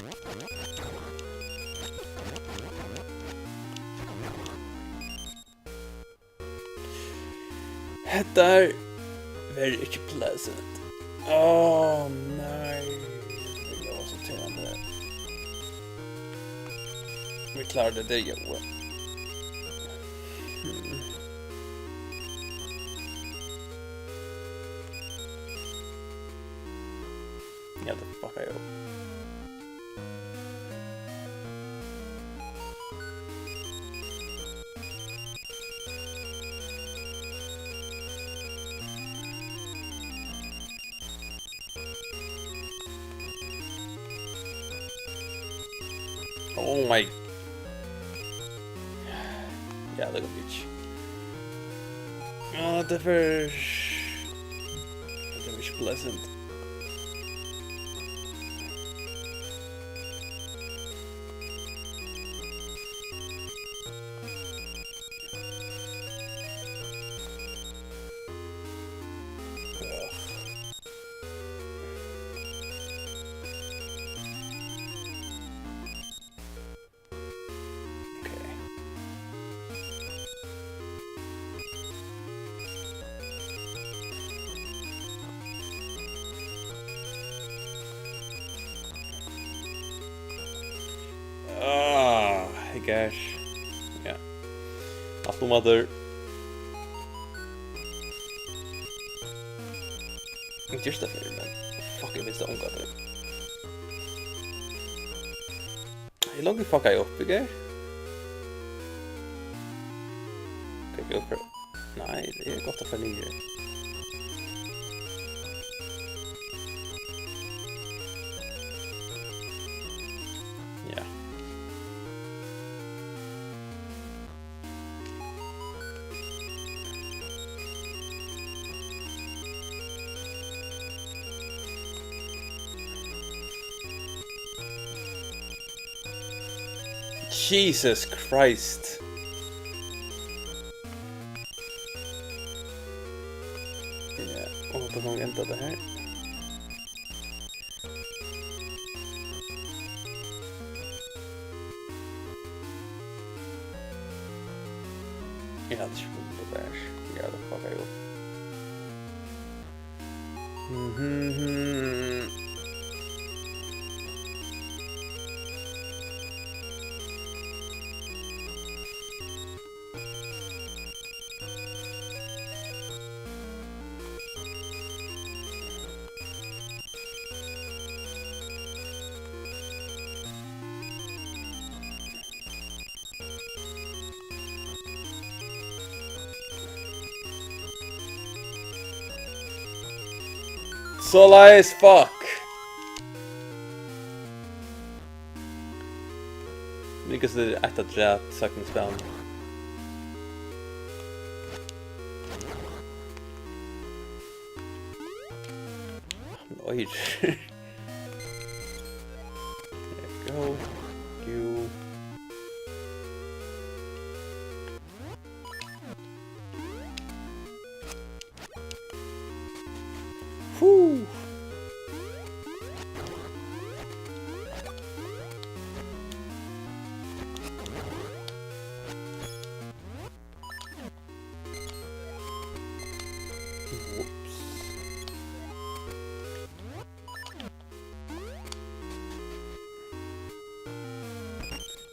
Detta är very pleasant. Åh nej. Det var så irriterande. Vi klarade det, Joe. Ja, det fuckar jag upp. Oh my. Jävla bitch. Ja, det var pleasant. I guess. Yeah. Aftermatter. Inte just därför, men fuck, jag visste omgått det. Hur långt fuckar jag upp, okay? Kan vi upp? Nej, det är gott att förnya. Ja. Jesus Christ. Ja, och på någon ända det här. Jag hade skurit det där. Jag hade fuckat ihop. Sola as fuck! Lyckas det ett att rätt sökningsspel. Oj. There we go. You. Whew. Whoops.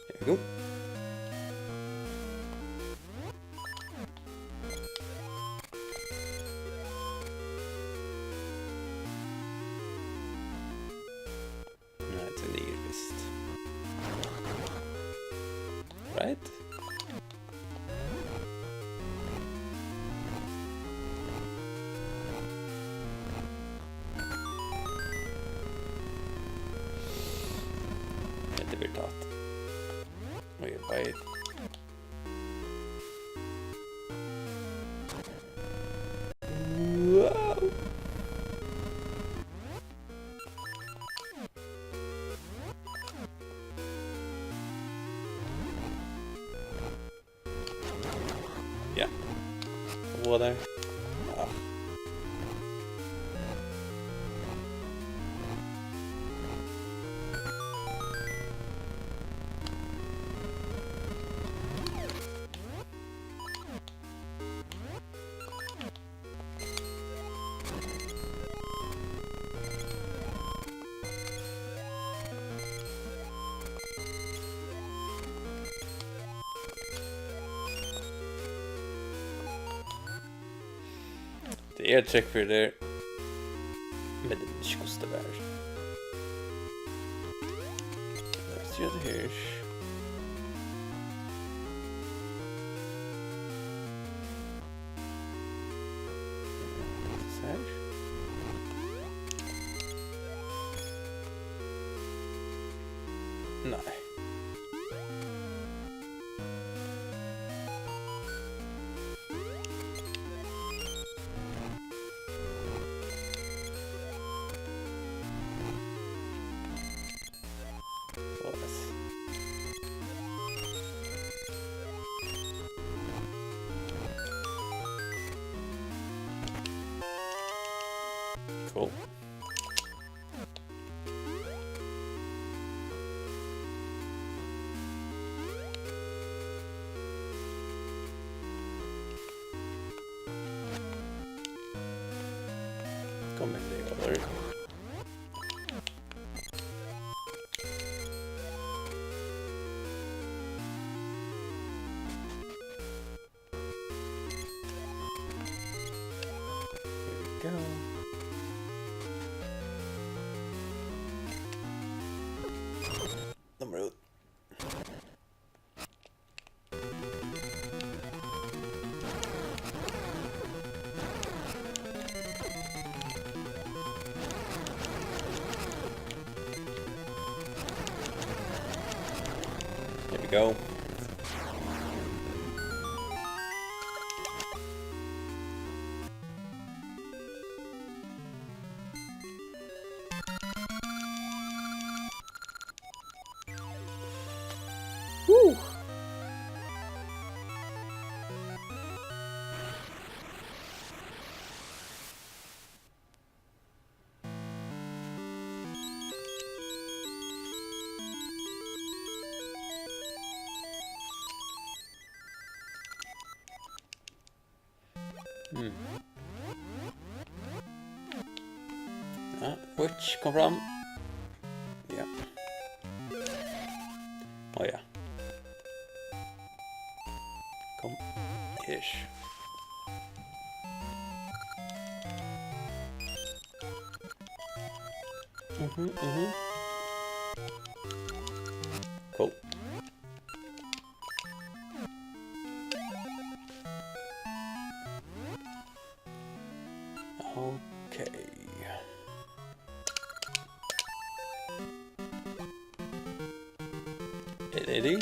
There we go. That's a nearest. Right? Det blir tatt. Oj, bite. Wow. Ja. Vad där? Ah. Det är check för det. Men det inte kostar värd. Let's göra det här. Så här. Nej. Cool. Kom in det eller? Here we go. Nummer ut. There we go. Woo! Ja, Witch kom fram. Ja. Oh ja. Kom. Ish. Cool. Okay. 880.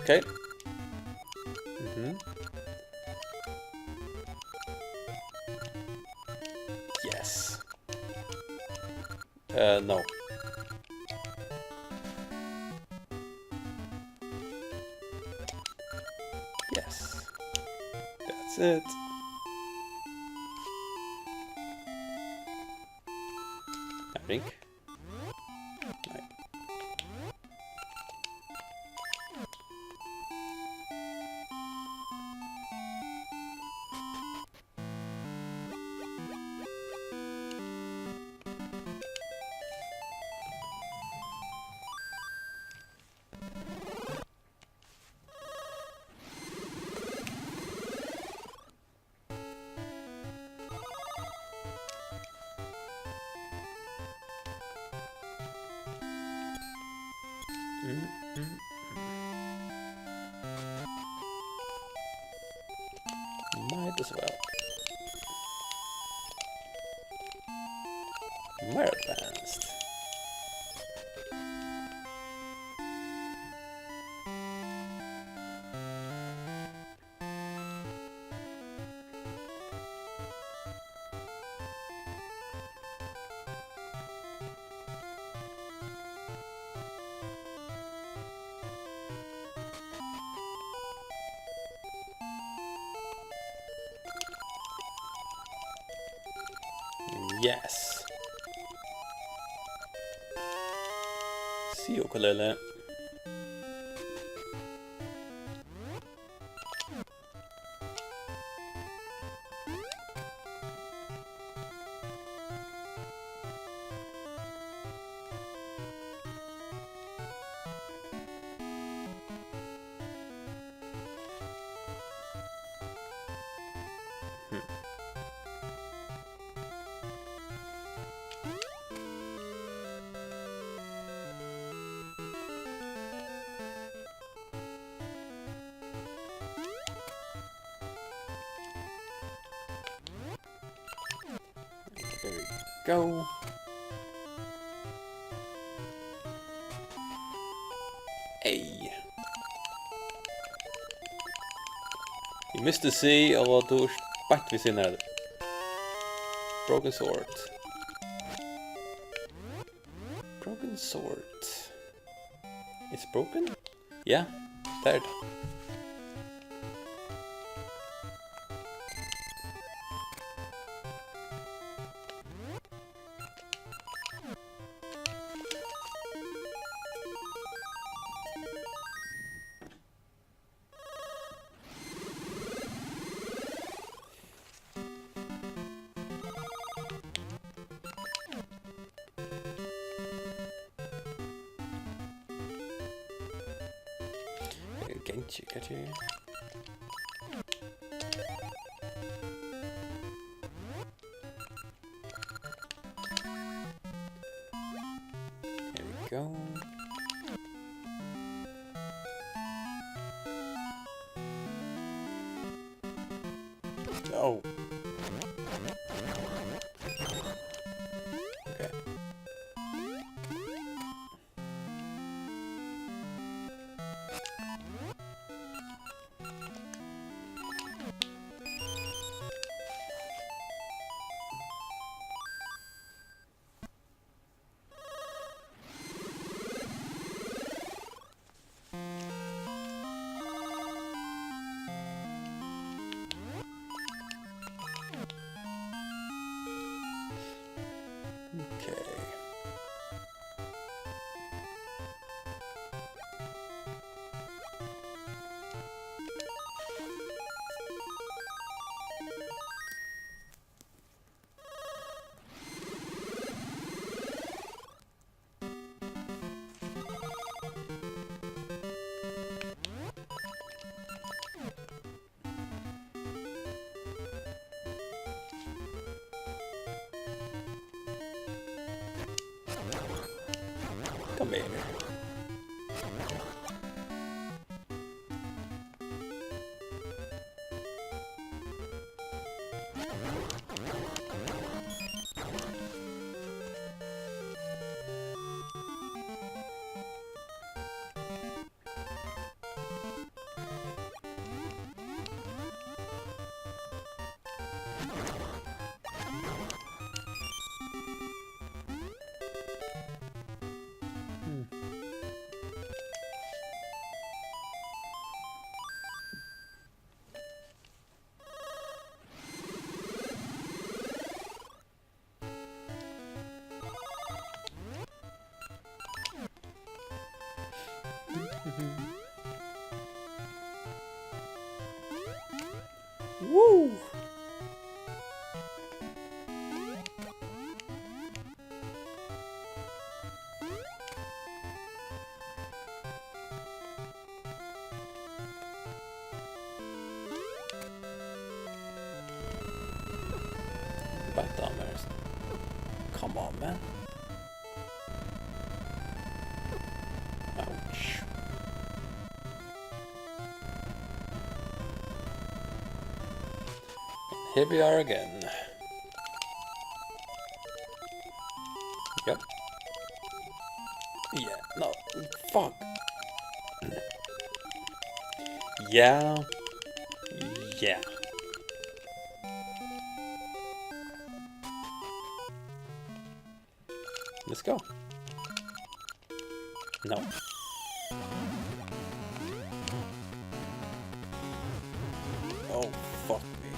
Okay. Yes. No. Yes. That's it. I think. Right. Might as well. More advanced. Yes. See ukulele. There we go. Hey. Vi miste C og då spart vi senare. Broken sword. Broken sword. It's broken? Yeah, there. Genji, get here. There we go. Oh. Okay. Okay. Come here. Woo! Back down there. Come on, man. Ouch. Here we are again. Yep. Yeah, no, fuck. Yeah. Yeah. Let's go. No. Oh, fuck me.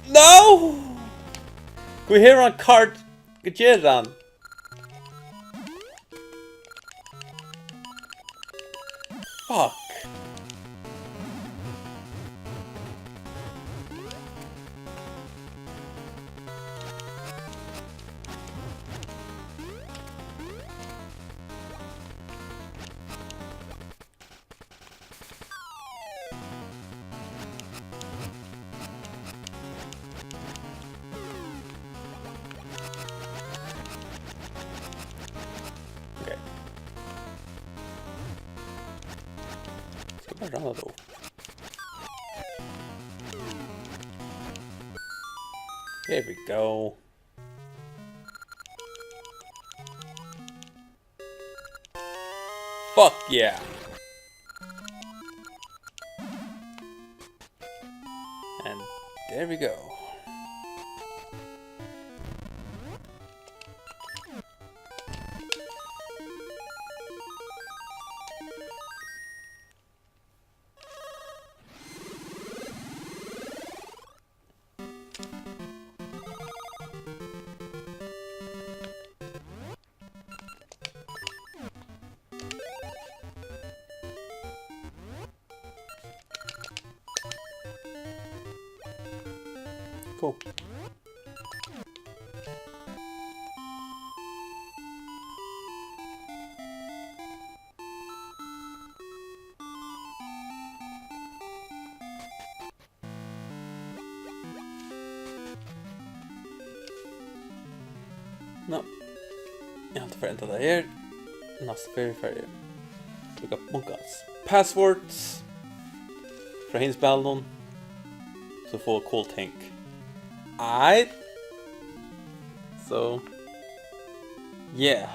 No! We're here on cart Gajeran. Fuck. Okay. Ska bara ramla då. Here we go. Fuck yeah. And there we go. Cool. No. Jag har inte förändrat det här. Nästa färg. Look up Monkas. Passwords. Från hinspelnon. Så får Cool Tank. Alright. So. Yeah.